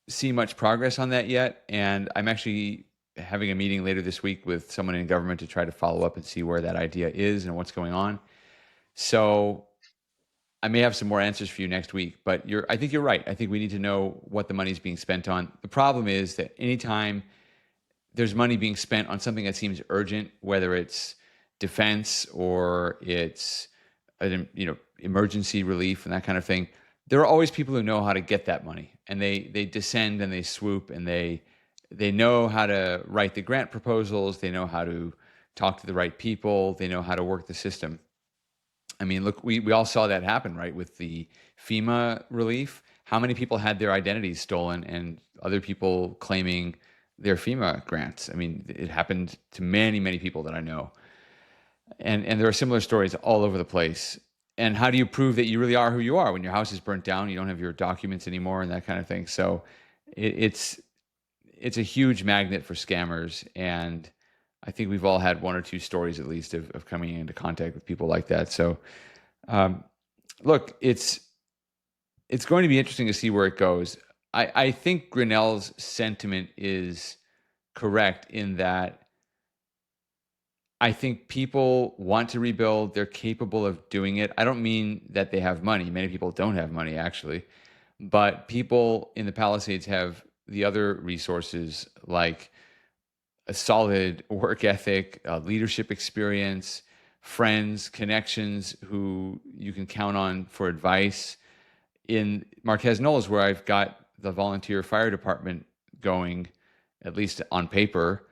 see much progress on that yet. And I'm actually having a meeting later this week with someone in government to try to follow up and see where that idea is and what's going on. So I may have some more answers for you next week, but I think you're right. I think we need to know what the money is being spent on. The problem is that anytime there's money being spent on something that seems urgent, whether it's defense or it's emergency relief and that kind of thing, there are always people who know how to get that money, and they descend and they swoop, and they know how to write the grant proposals. They know how to talk to the right people. They know how to work the system. I mean, look, we all saw that happen, right, with the FEMA relief. How many people had their identities stolen and other people claiming their FEMA grants? I mean, it happened to many, many people that I know. And there are similar stories all over the place. And how do you prove that you really are who you are when your house is burnt down, you don't have your documents anymore, and that kind of thing? So it's a huge magnet for scammers. And I think we've all had one or two stories at least of coming into contact with people like that. So look, it's going to be interesting to see where it goes. I think Grinnell's sentiment is correct in that I think people want to rebuild. They're capable of doing it. I don't mean that they have money. Many people don't have money, actually. But people in the Palisades have the other resources, like a solid work ethic, leadership experience, friends, connections who you can count on for advice. In Marquez Knolls, where I've got the volunteer fire department going, at least on paper,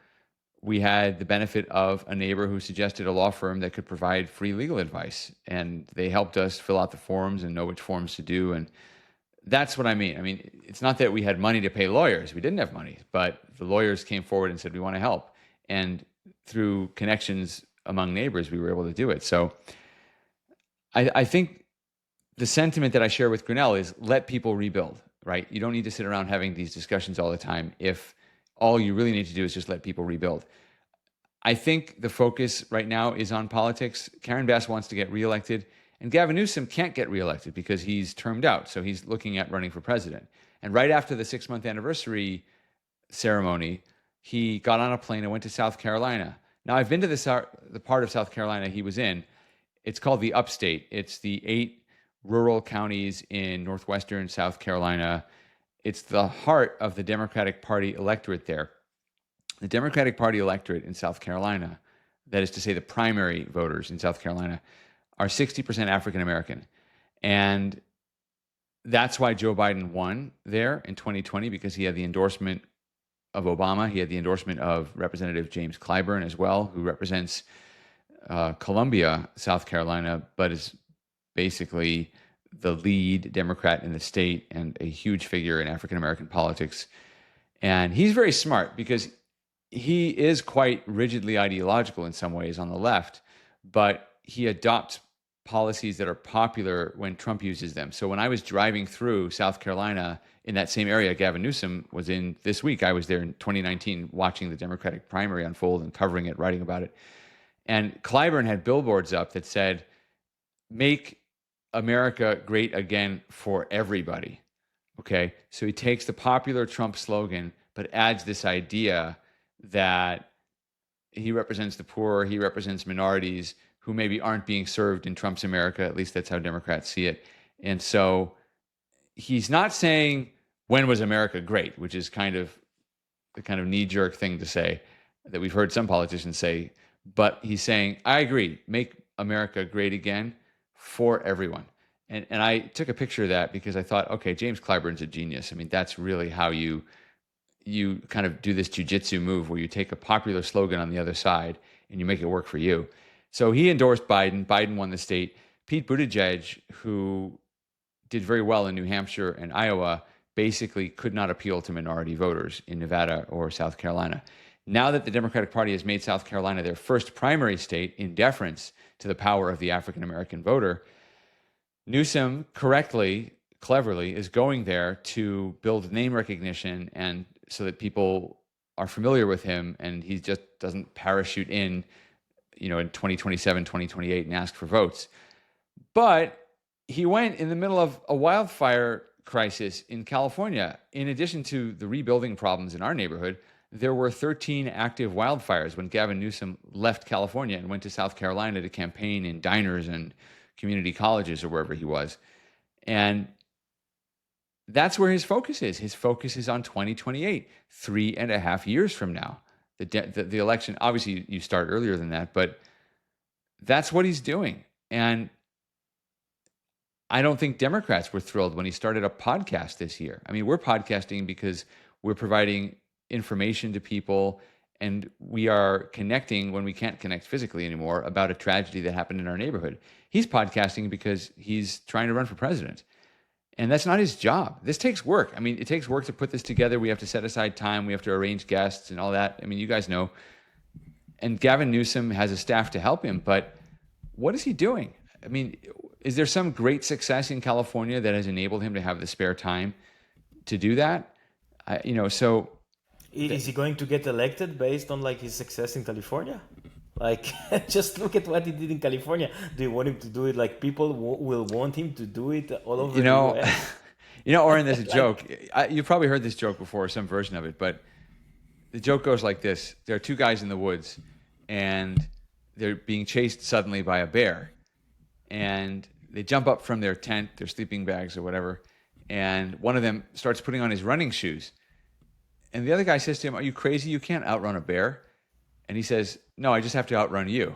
we had the benefit of a neighbor who suggested a law firm that could provide free legal advice. And they helped us fill out the forms and know which forms to do. And that's what I mean. I mean, it's not that we had money to pay lawyers. We didn't have money, but the lawyers came forward and said, we want to help. And through connections among neighbors, we were able to do it. So I think the sentiment that I share with Grinnell is let people rebuild, right? You don't need to sit around having these discussions all the time if all you really need to do is just let people rebuild. I think the focus right now is on politics. Karen Bass wants to get reelected, and Gavin Newsom can't get reelected because he's termed out. So he's looking at running for president. And right after the 6-month anniversary ceremony, he got on a plane and went to South Carolina. Now, I've been to the part of South Carolina he was in. It's called the Upstate. It's the 8 rural counties in northwestern South Carolina. It's the heart of the Democratic Party electorate there. The Democratic Party electorate in South Carolina, that is to say the primary voters in South Carolina, are 60% African American. And that's why Joe Biden won there in 2020, because he had the endorsement of Obama. He had the endorsement of Representative James Clyburn as well, who represents Columbia, South Carolina, but is basically the lead Democrat in the state and a huge figure in African American politics. And he's very smart because he is quite rigidly ideological in some ways on the left, but he adopts policies that are popular when Trump uses them. So when I was driving through South Carolina in that same area Gavin Newsom was in this week, I was there in 2019 watching the Democratic primary unfold and covering it, writing about it. And Clyburn had billboards up that said, "Make America great again for everybody." Okay. So he takes the popular Trump slogan, but adds this idea that he represents the poor, he represents minorities who maybe aren't being served in Trump's America. At least that's how Democrats see it. And so he's not saying, when was America great, which is kind of the kind of knee-jerk thing to say that we've heard some politicians say, but he's saying, I agree, make America great again for everyone. And I took a picture of that because I thought, okay, James Clyburn's a genius. I mean, that's really how you kind of do this jujitsu move where you take a popular slogan on the other side and you make it work for you. So he endorsed Biden. Biden won the state. Pete Buttigieg, who did very well in New Hampshire and Iowa, basically could not appeal to minority voters in Nevada or South Carolina. Now that the Democratic Party has made South Carolina their first primary state in deference to the power of the African American voter, Newsom correctly, cleverly, is going there to build name recognition and so that people are familiar with him, and he just doesn't parachute in, in 2027, 2028 and ask for votes. But he went in the middle of a wildfire crisis in California. In addition to the rebuilding problems in our neighborhood, there were 13 active wildfires when Gavin Newsom left California and went to South Carolina to campaign in diners and community colleges or wherever he was. And that's where his focus is. His focus is on 2028, 3.5 years from now. The election, obviously you start earlier than that, but that's what he's doing. And I don't think Democrats were thrilled when he started a podcast this year. I mean, we're podcasting because we're providing information to people and we are connecting when we can't connect physically anymore about a tragedy that happened in our neighborhood. He's podcasting because he's trying to run for president. And that's not his job. This takes work. I mean, it takes work to put this together. We have to set aside time. We have to arrange guests and all that. I mean, you guys know. And Gavin Newsom has a staff to help him. But what is he doing? I mean, is there some great success in California that has enabled him to have the spare time to do that? So... Is he going to get elected based on his success in California? Just look at what he did in California. Do you want him to do it? People will want him to do it all over the US? Oren, there's a joke. You've probably heard this joke before, some version of it, but the joke goes like this. There are two guys in the woods, and they're being chased suddenly by a bear. And they jump up from their tent, their sleeping bags or whatever, and one of them starts putting on his running shoes. And the other guy says to him, "Are you crazy? You can't outrun a bear." And he says, "No, I just have to outrun you."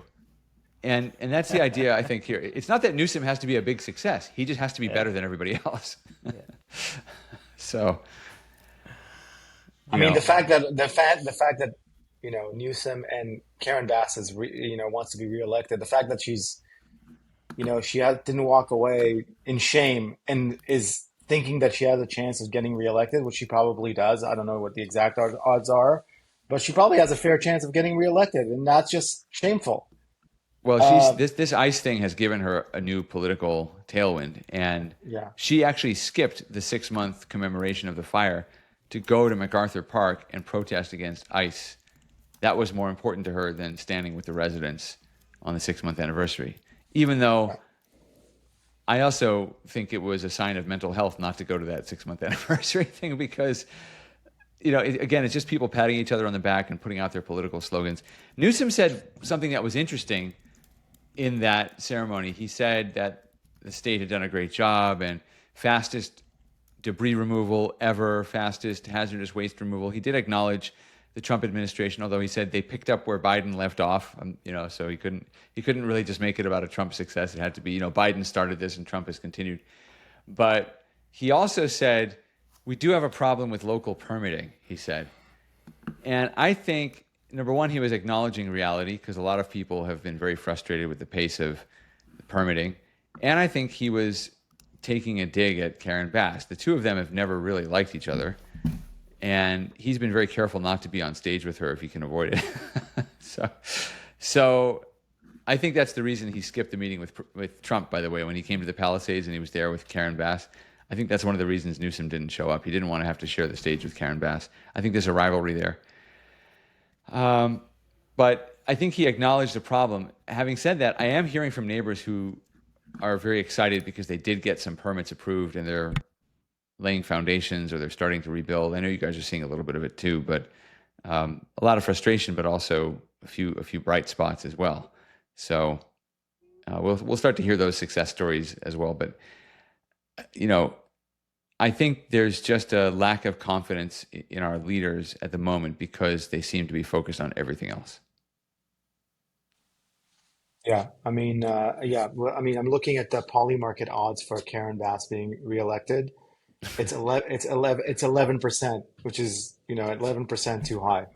And that's the idea, I think, here. It's not that Newsom has to be a big success. He just has to be better than everybody else. So, I mean, the fact that Newsom and Karen Bass is wants to be reelected. The fact that she didn't walk away in shame and is thinking that she has a chance of getting reelected, which she probably does. I don't know what the exact odds are, but she probably has a fair chance of getting reelected, and that's just shameful. Well, Uh, this ICE thing has given her a new political tailwind, and yeah, she actually skipped the 6-month commemoration of the fire to go to MacArthur Park and protest against ICE. That was more important to her than standing with the residents on the 6-month anniversary. Even though I also think it was a sign of mental health not to go to that 6-month anniversary thing because, again, it's just people patting each other on the back and putting out their political slogans. Newsom said something that was interesting in that ceremony. He said that the state had done a great job and fastest debris removal ever, fastest hazardous waste removal. He did acknowledge the Trump administration, although he said they picked up where Biden left off. So he couldn't really just make it about a Trump success. It had to be, Biden started this and Trump has continued. But he also said, we do have a problem with local permitting, he said. And I think, number one, he was acknowledging reality because a lot of people have been very frustrated with the pace of the permitting. And I think he was taking a dig at Karen Bass. The two of them have never really liked each other. And he's been very careful not to be on stage with her if he can avoid it. So I think that's the reason he skipped the meeting with Trump, by the way, when he came to the Palisades and he was there with Karen Bass. I think that's one of the reasons Newsom didn't show up. He didn't want to have to share the stage with Karen Bass. I think there's a rivalry there. But I think he acknowledged the problem. Having said that, I am hearing from neighbors who are very excited because they did get some permits approved and they're laying foundations or they're starting to rebuild. I know you guys are seeing a little bit of it too, but a lot of frustration, but also a few bright spots as well. So we'll start to hear those success stories as well. But I think there's just a lack of confidence in our leaders at the moment because they seem to be focused on everything else. yeah. Well, I'm looking at the poly market odds for Karen Bass being reelected. It's 11%, which is 11% too high.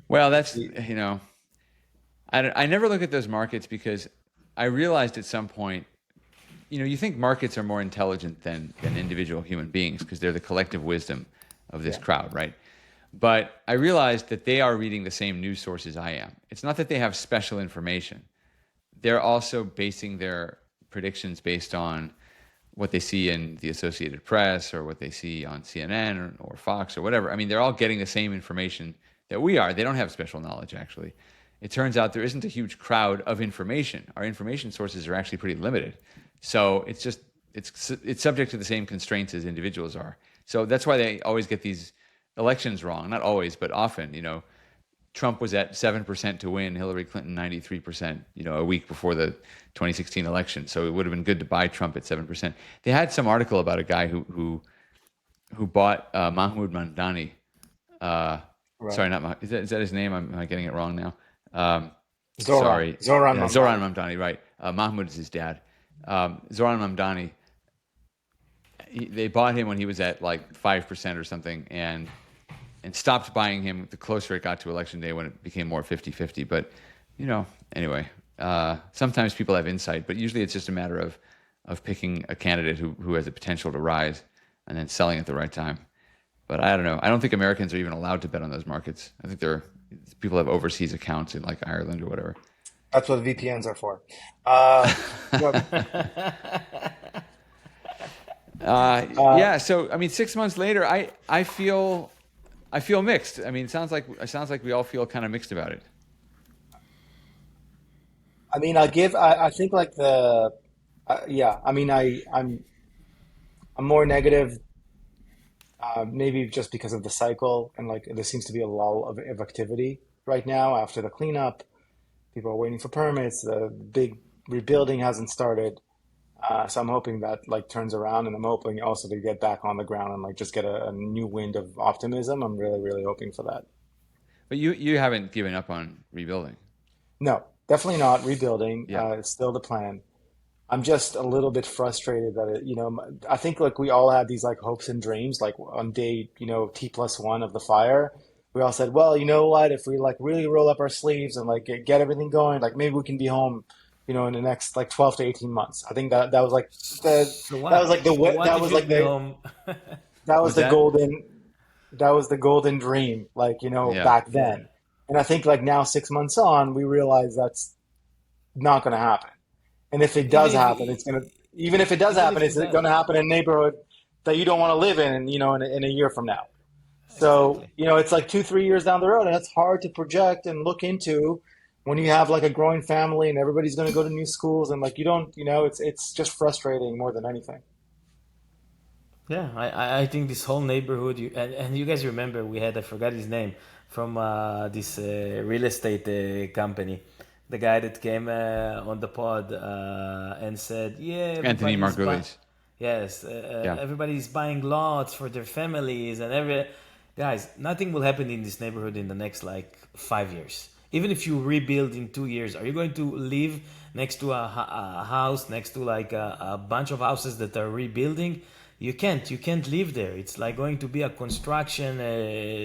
Well, that's The- I never look at those markets because I realized at some point, you think markets are more intelligent than individual human beings because they're the collective wisdom of this yeah, crowd, right? But I realized that they are reading the same news sources I am. It's not that they have special information. They're also basing their predictions based on what they see in the Associated Press or what they see on CNN or Fox or whatever. I mean, they're all getting the same information that we are. They don't have special knowledge, actually. It turns out there isn't a huge crowd of information. Our information sources are actually pretty limited. So it's subject to the same constraints as individuals are. So that's why they always get these elections wrong. Not always, but often. Trump was at 7% to win, Hillary Clinton 93%, a week before the 2016 election. So it would have been good to buy Trump at 7%. They had some article about a guy who bought Mahmoud Mamdani. right. Sorry, not Mahmoud. Is that his name? Am I getting it wrong now? Zoran Sorry. Zoran Yeah, Zoran Mamdani. Mamdani, right. Mahmoud is his dad. Zoran Mamdani, they bought him when he was at like 5% or something and stopped buying him the closer it got to election day when it became more 50-50. But, anyway, sometimes people have insight, but usually it's just a matter of picking a candidate who has the potential to rise and then selling at the right time. But I don't know. I don't think Americans are even allowed to bet on those markets. I think people have overseas accounts in like Ireland or whatever. That's what VPNs are for. Uh, but, Yeah. So, I mean, 6 months later, I feel mixed. I mean, it sounds like we all feel kind of mixed about it. I think like yeah. I'm more negative. Maybe just because of the cycle and like there seems to be a lull of activity right now after the cleanup. People are waiting for permits. The big rebuilding hasn't started. So I'm hoping that like turns around, and I'm hoping also to get back on the ground and like just get a new wind of optimism. I'm really, really hoping for that. But you haven't given up on rebuilding. No, definitely not rebuilding. Yeah. It's still the plan. I'm just a little bit frustrated that I think like we all had these like hopes and dreams, like on day, T+1 of the fire. We all said, well, you know what, if we like really roll up our sleeves and like get everything going, like maybe we can be home in the next like 12 to 18 months. I think that was like So what? So what that if was you'll like be home? that was What's the that? golden dream, like, Yeah. back Yeah, then. And I think like now 6 months on, we realize that's not going to happen. And if it even does if happen, even if it does even happen, if it's it going does, to happen in a neighborhood that you don't want to live in, in a year from now. So, exactly. it's like 2, 3 years down the road, and it's hard to project and look into when you have like a growing family and everybody's going to go to new schools, and like you don't, it's just frustrating more than anything. Yeah, I think this whole neighborhood, and you guys remember we had, I forgot his name, from this real estate company. The guy that came on the pod and said, yeah, Anthony everybody's buying, Margulies. yes, Yeah. everybody's buying lots for their families and every, guys, nothing will happen in this neighborhood in the next like 5 years. Even if you rebuild in 2 years, are you going to live next to a house, next to like a bunch of houses that are rebuilding? You can't live there. It's like going to be a construction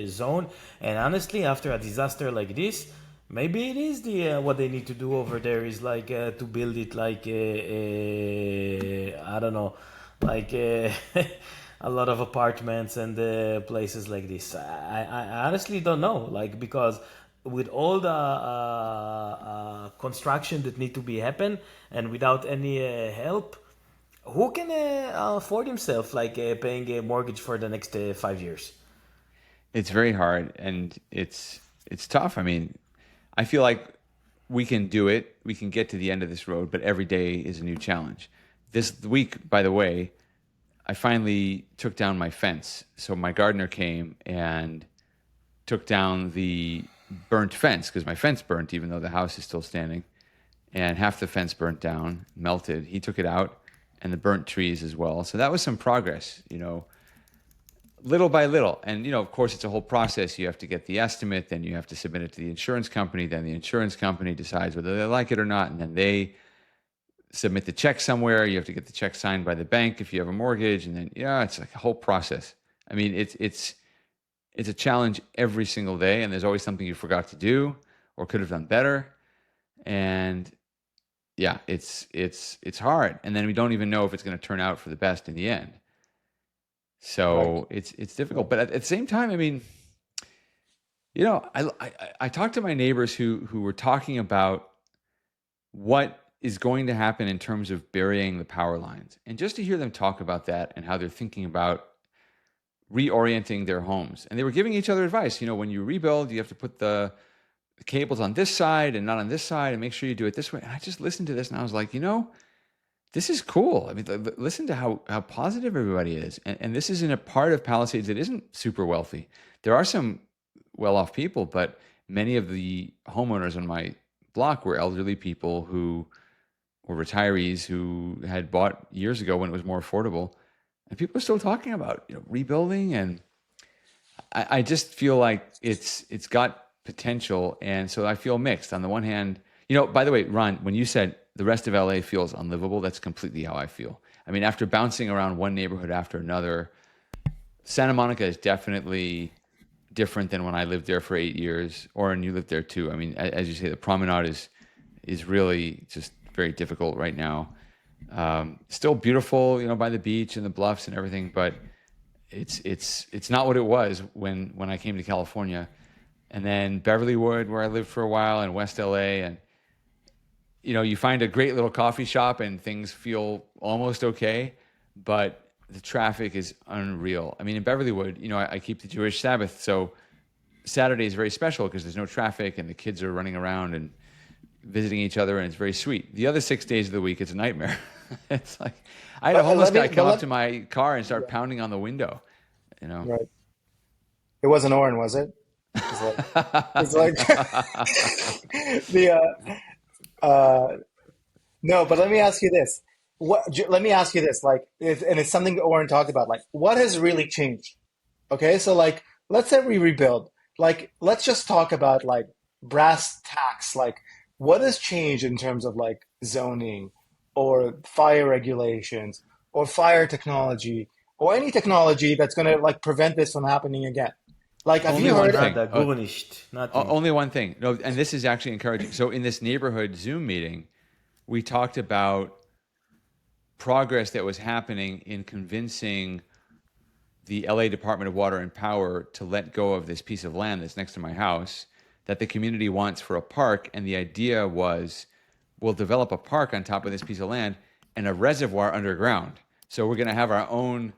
zone. And honestly, after a disaster like this, maybe it is the what they need to do over there is like to build it like I don't know, like a lot of apartments and places like this. I honestly don't know, like, because with all the construction that need to be happen and without any help, who can afford himself like paying a mortgage for the next 5 years? It's very hard and it's tough. I mean, I feel like we can do it. We can get to the end of this road, but every day is a new challenge. This week, by the way, I finally took down my fence. So my gardener came and took down the burnt fence because my fence burnt, even though the house is still standing. And half the fence burnt down, melted. He took it out, and the burnt trees as well. So that was some progress, little by little. And, of course, it's a whole process. You have to get the estimate, then you have to submit it to the insurance company, then the insurance company decides whether they like it or not, and then they submit the check somewhere. You have to get the check signed by the bank if you have a mortgage, and then it's like a whole process. I mean, it's a challenge every single day, and there's always something you forgot to do or could have done better. And yeah, it's hard. And then we don't even know if it's going to turn out for the best in the end. Right. So it's difficult. But at the same time, I mean, I talked to my neighbors who were talking about what is going to happen in terms of burying the power lines. And just to hear them talk about that and how they're thinking about reorienting their homes. And they were giving each other advice. When you rebuild, you have to put the cables on this side and not on this side and make sure you do it this way. And I just listened to this and I was like, this is cool. I mean, listen to how positive everybody is. And this is in a part of Palisades that isn't super wealthy. There are some well-off people, but many of the homeowners on my block were elderly people who were retirees who had bought years ago when it was more affordable. And people are still talking about, rebuilding. And I just feel like it's got potential. And so I feel mixed. On the one hand, by the way, Ron, when you said the rest of LA feels unlivable, that's completely how I feel. I mean, after bouncing around one neighborhood after another, Santa Monica is definitely different than when I lived there for 8 years, or and you lived there too. I mean, as you say, the promenade is really just very difficult right now. Still beautiful, by the beach and the bluffs and everything, but it's not what it was when I came to California. And then Beverlywood, where I lived for a while, and West LA, and you find a great little coffee shop and things feel almost okay, but the traffic is unreal. I mean, in Beverlywood, I keep the Jewish Sabbath, so Saturday is very special because there's no traffic and the kids are running around and visiting each other, and it's very sweet. The other 6 days of the week, it's a nightmare. It's like I had a homeless guy come up to my car and start pounding on the window. Right. It wasn't Oren, was it? It's like the no, but let me ask you this. Let me ask you this, like, and it's something that Oren talked about, like, what has really changed? Okay, so like, let's say we rebuild. Like, let's just talk about like brass tacks. Like, what has changed in terms of like zoning or fire regulations or fire technology or any technology that's going to like prevent this from happening again? Like, have Only you one heard? thing. Nada, Gurnisht, nothing. Only one thing. No, and this is actually encouraging. So in this neighborhood Zoom meeting, we talked about progress that was happening in convincing the LA Department of Water and Power to let go of this piece of land that's next to my house that the community wants for a park. And the idea was, we'll develop a park on top of this piece of land and a reservoir underground. So we're going to have our own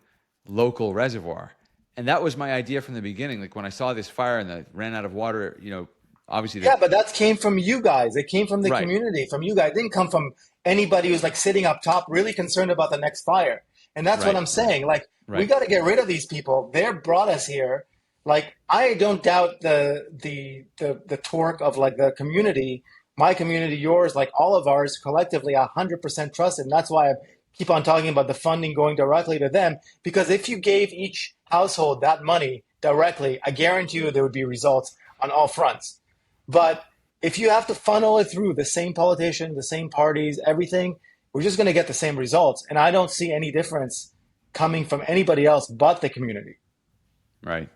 local reservoir. And that was my idea from the beginning. Like when I saw this fire and I ran out of water, obviously. Yeah, but that came from you guys. It came from the Right. community, from you guys. It didn't come from anybody who's like sitting up top, really concerned about the next fire. And that's what Right. I'm saying. Like, we Right. got to get rid of these people. They brought us here. Like, I don't doubt the torque of like the community, my community, yours, like all of ours collectively, 100% trusted. And that's why I keep on talking about the funding going directly to them. Because if you gave each household that money directly, I guarantee you there would be results on all fronts. But if you have to funnel it through the same politician, the same parties, everything, we're just going to get the same results. And I don't see any difference coming from anybody else but the community. Right.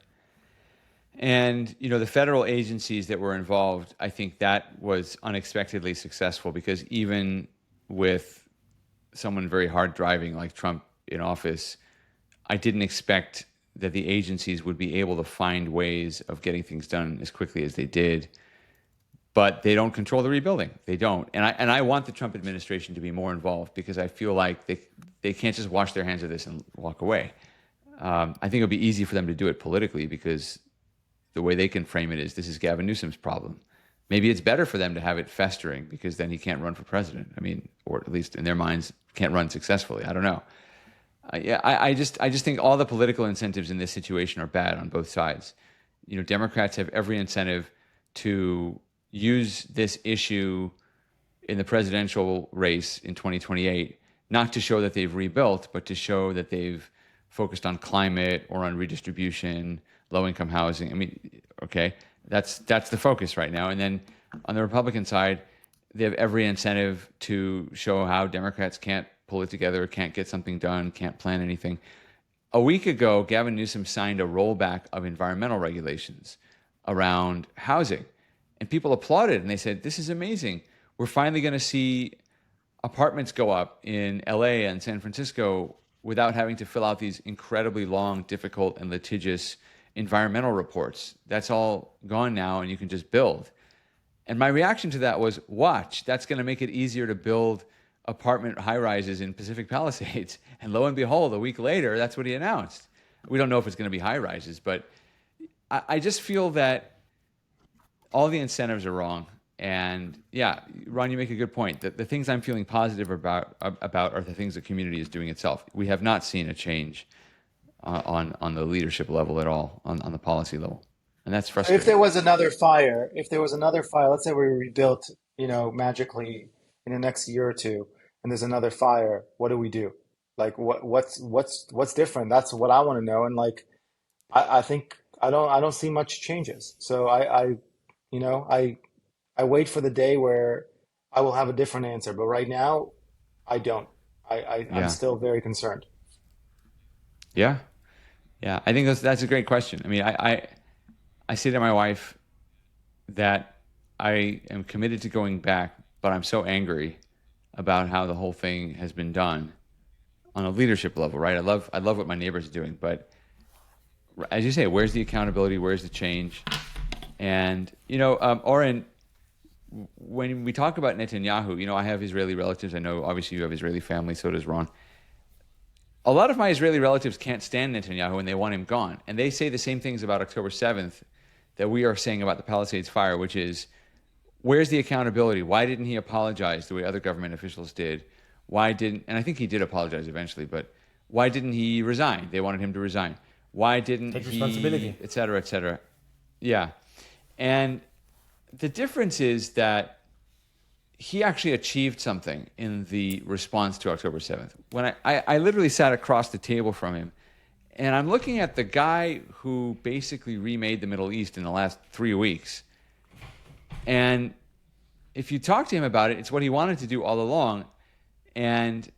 And, the federal agencies that were involved, I think that was unexpectedly successful because even with someone very hard driving like Trump in office, I didn't expect that the agencies would be able to find ways of getting things done as quickly as they did. But they don't control the rebuilding. They don't. And I want the Trump administration to be more involved because I feel like they can't just wash their hands of this and walk away. I think it'll be easy for them to do it politically because the way they can frame it is this is Gavin Newsom's problem. Maybe it's better for them to have it festering because then he can't run for president. I mean, or at least in their minds, can't run successfully. I don't know. I just think all the political incentives in this situation are bad on both sides. Democrats have every incentive to use this issue in the presidential race in 2028, not to show that they've rebuilt, but to show that they've focused on climate or on redistribution, low-income housing. I mean, okay, that's the focus right now. And then on the Republican side, they have every incentive to show how Democrats can't pull it together, can't get something done, can't plan anything. A week ago, Gavin Newsom signed a rollback of environmental regulations around housing. And people applauded and they said, this is amazing. We're finally going to see apartments go up in LA and San Francisco without having to fill out these incredibly long, difficult, and litigious environmental reports. That's all gone now and you can just build. And my reaction to that was, watch, that's going to make it easier to build apartment high-rises in Pacific Palisades. And lo and behold, a week later, that's what he announced. We don't know if it's going to be high-rises, but I just feel that all the incentives are wrong. And yeah, Ron, you make a good point. The things I'm feeling positive about are the things the community is doing itself. We have not seen a change on the leadership level at all, on the policy level. And that's frustrating. If there was another fire, let's say we rebuilt, magically in the next year or two, and there's another fire, what do we do? Like, what's different? That's what I want to know. And like, I think I don't see much changes. So I wait for the day where I will have a different answer. But right now, I don't. I'm still very concerned. Yeah. Yeah. I think that's a great question. I mean, I say to my wife that I am committed to going back, but I'm so angry about how the whole thing has been done on a leadership level, right? I love what my neighbors are doing, but as you say, where's the accountability? Where's the change? And, Oren, when we talk about Netanyahu, I have Israeli relatives. I know, obviously, you have Israeli family. So does Ron. A lot of my Israeli relatives can't stand Netanyahu and they want him gone. And they say the same things about October 7th that we are saying about the Palisades fire, which is, where's the accountability? Why didn't he apologize the way other government officials did? And I think he did apologize eventually, but why didn't he resign? They wanted him to resign. Why didn't Take responsibility, et cetera, et cetera. Yeah. And the difference is that he actually achieved something in the response to October 7th. When I literally sat across the table from him, and I'm looking at the guy who basically remade the Middle East in the last 3 weeks. And if you talk to him about it, it's what he wanted to do all along. And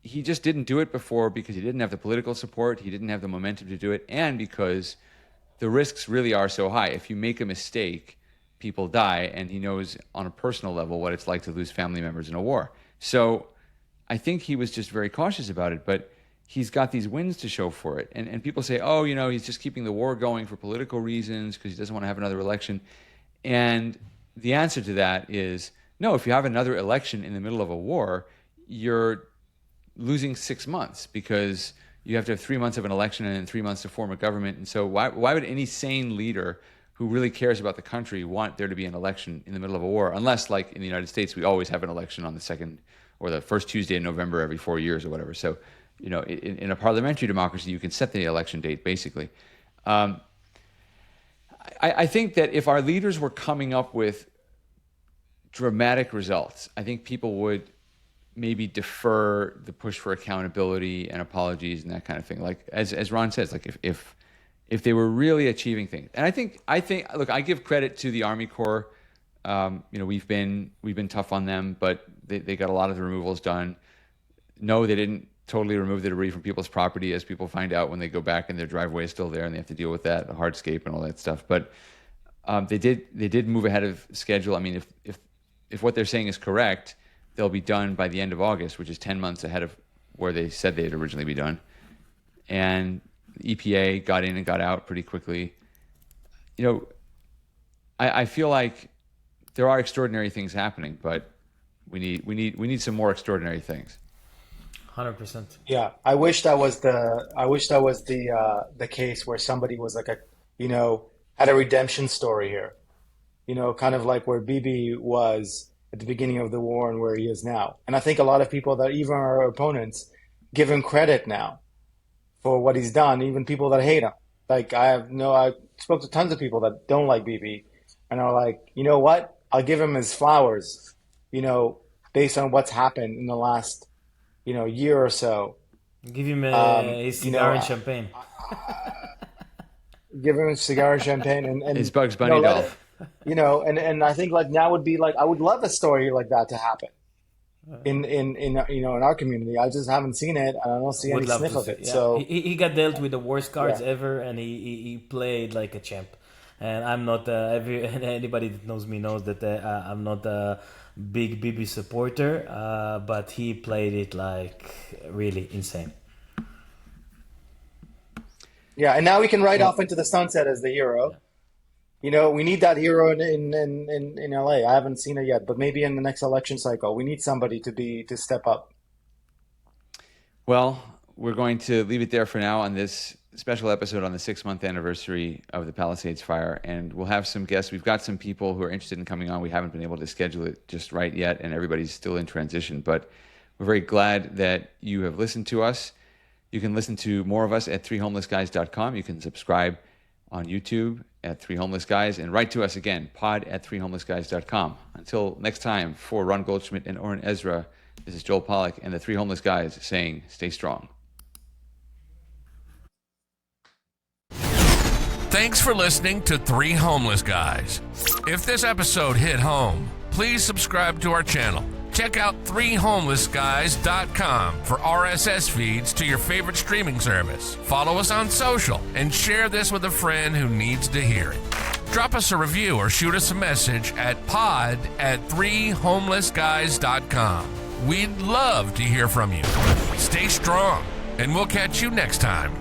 he just didn't do it before because he didn't have the political support, he didn't have the momentum to do it, and because the risks really are so high. If you make a mistake, people die, and he knows on a personal level what it's like to lose family members in a war. So I think he was just very cautious about it, but he's got these wins to show for it. And people say, oh, he's just keeping the war going for political reasons because he doesn't want to have another election. And the answer to that is, no, if you have another election in the middle of a war, you're losing 6 months because you have to have 3 months of an election and then 3 months to form a government. And so why would any sane leader who really cares about the country want there to be an election in the middle of a war? Unless, like in the United States, we always have an election on the second or the first Tuesday in November every 4 years or whatever. So, in a parliamentary democracy, you can set the election date, basically. I think that if our leaders were coming up with dramatic results, I think people would maybe defer the push for accountability and apologies and that kind of thing. Like as Ron says, like if they were really achieving things. And I think look, I give credit to the Army Corps. We've been tough on them, but they got a lot of the removals done. No, they didn't totally remove the debris from people's property, as people find out when they go back and their driveway is still there and they have to deal with that, the hardscape and all that stuff. But they did move ahead of schedule. I mean, if what they're saying is correct, they'll be done by the end of August, which is 10 months ahead of where they said they'd originally be done. And the EPA got in and got out pretty quickly. I feel like there are extraordinary things happening, but we need some more extraordinary things. 100%. Yeah, I wish that was the case where somebody was like had a redemption story here. Kind of like where Bibi was at the beginning of the war and where he is now. And I think a lot of people that even our opponents give him credit now for what he's done, even people that hate him. Like I spoke to tons of people that don't like Bibi and are like, you know what? I'll give him his flowers, based on what's happened in the last, year or so. Give him a cigar and champagne. Give him a cigar and champagne and his Bugs Bunny doll. And I think like now would be like I would love a story like that to happen in our community. I just haven't seen it and I don't see any sniff of it. Yeah. So he got dealt with the worst cards ever, and he played like a champ. And I'm not anybody that knows me knows that I'm not a big Bibi supporter, but he played it like really insane. Yeah, and now we can ride off into the sunset as the hero. Yeah. We need that hero in LA. I haven't seen it yet, but maybe in the next election cycle, we need somebody to step up. Well, we're going to leave it there for now on this special episode on the 6-month anniversary of the Palisades fire, and we'll have some guests. We've got some people who are interested in coming on. We haven't been able to schedule it just right yet, and everybody's still in transition, but we're very glad that you have listened to us. You can listen to more of us at 3homelessguys.com. You can subscribe on YouTube at 3homelessguys, and write to us again, pod@3homelessguys.com. Until next time, for Ron Goldschmidt and Oren Ezra, this is Joel Pollack and the 3 Homeless Guys saying, stay strong. Thanks for listening to 3 Homeless Guys. If this episode hit home, please subscribe to our channel. Check out 3homelessguys.com for RSS feeds to your favorite streaming service. Follow us on social and share this with a friend who needs to hear it. Drop us a review or shoot us a message at pod@3homelessguys.com. We'd love to hear from you. Stay strong, and we'll catch you next time.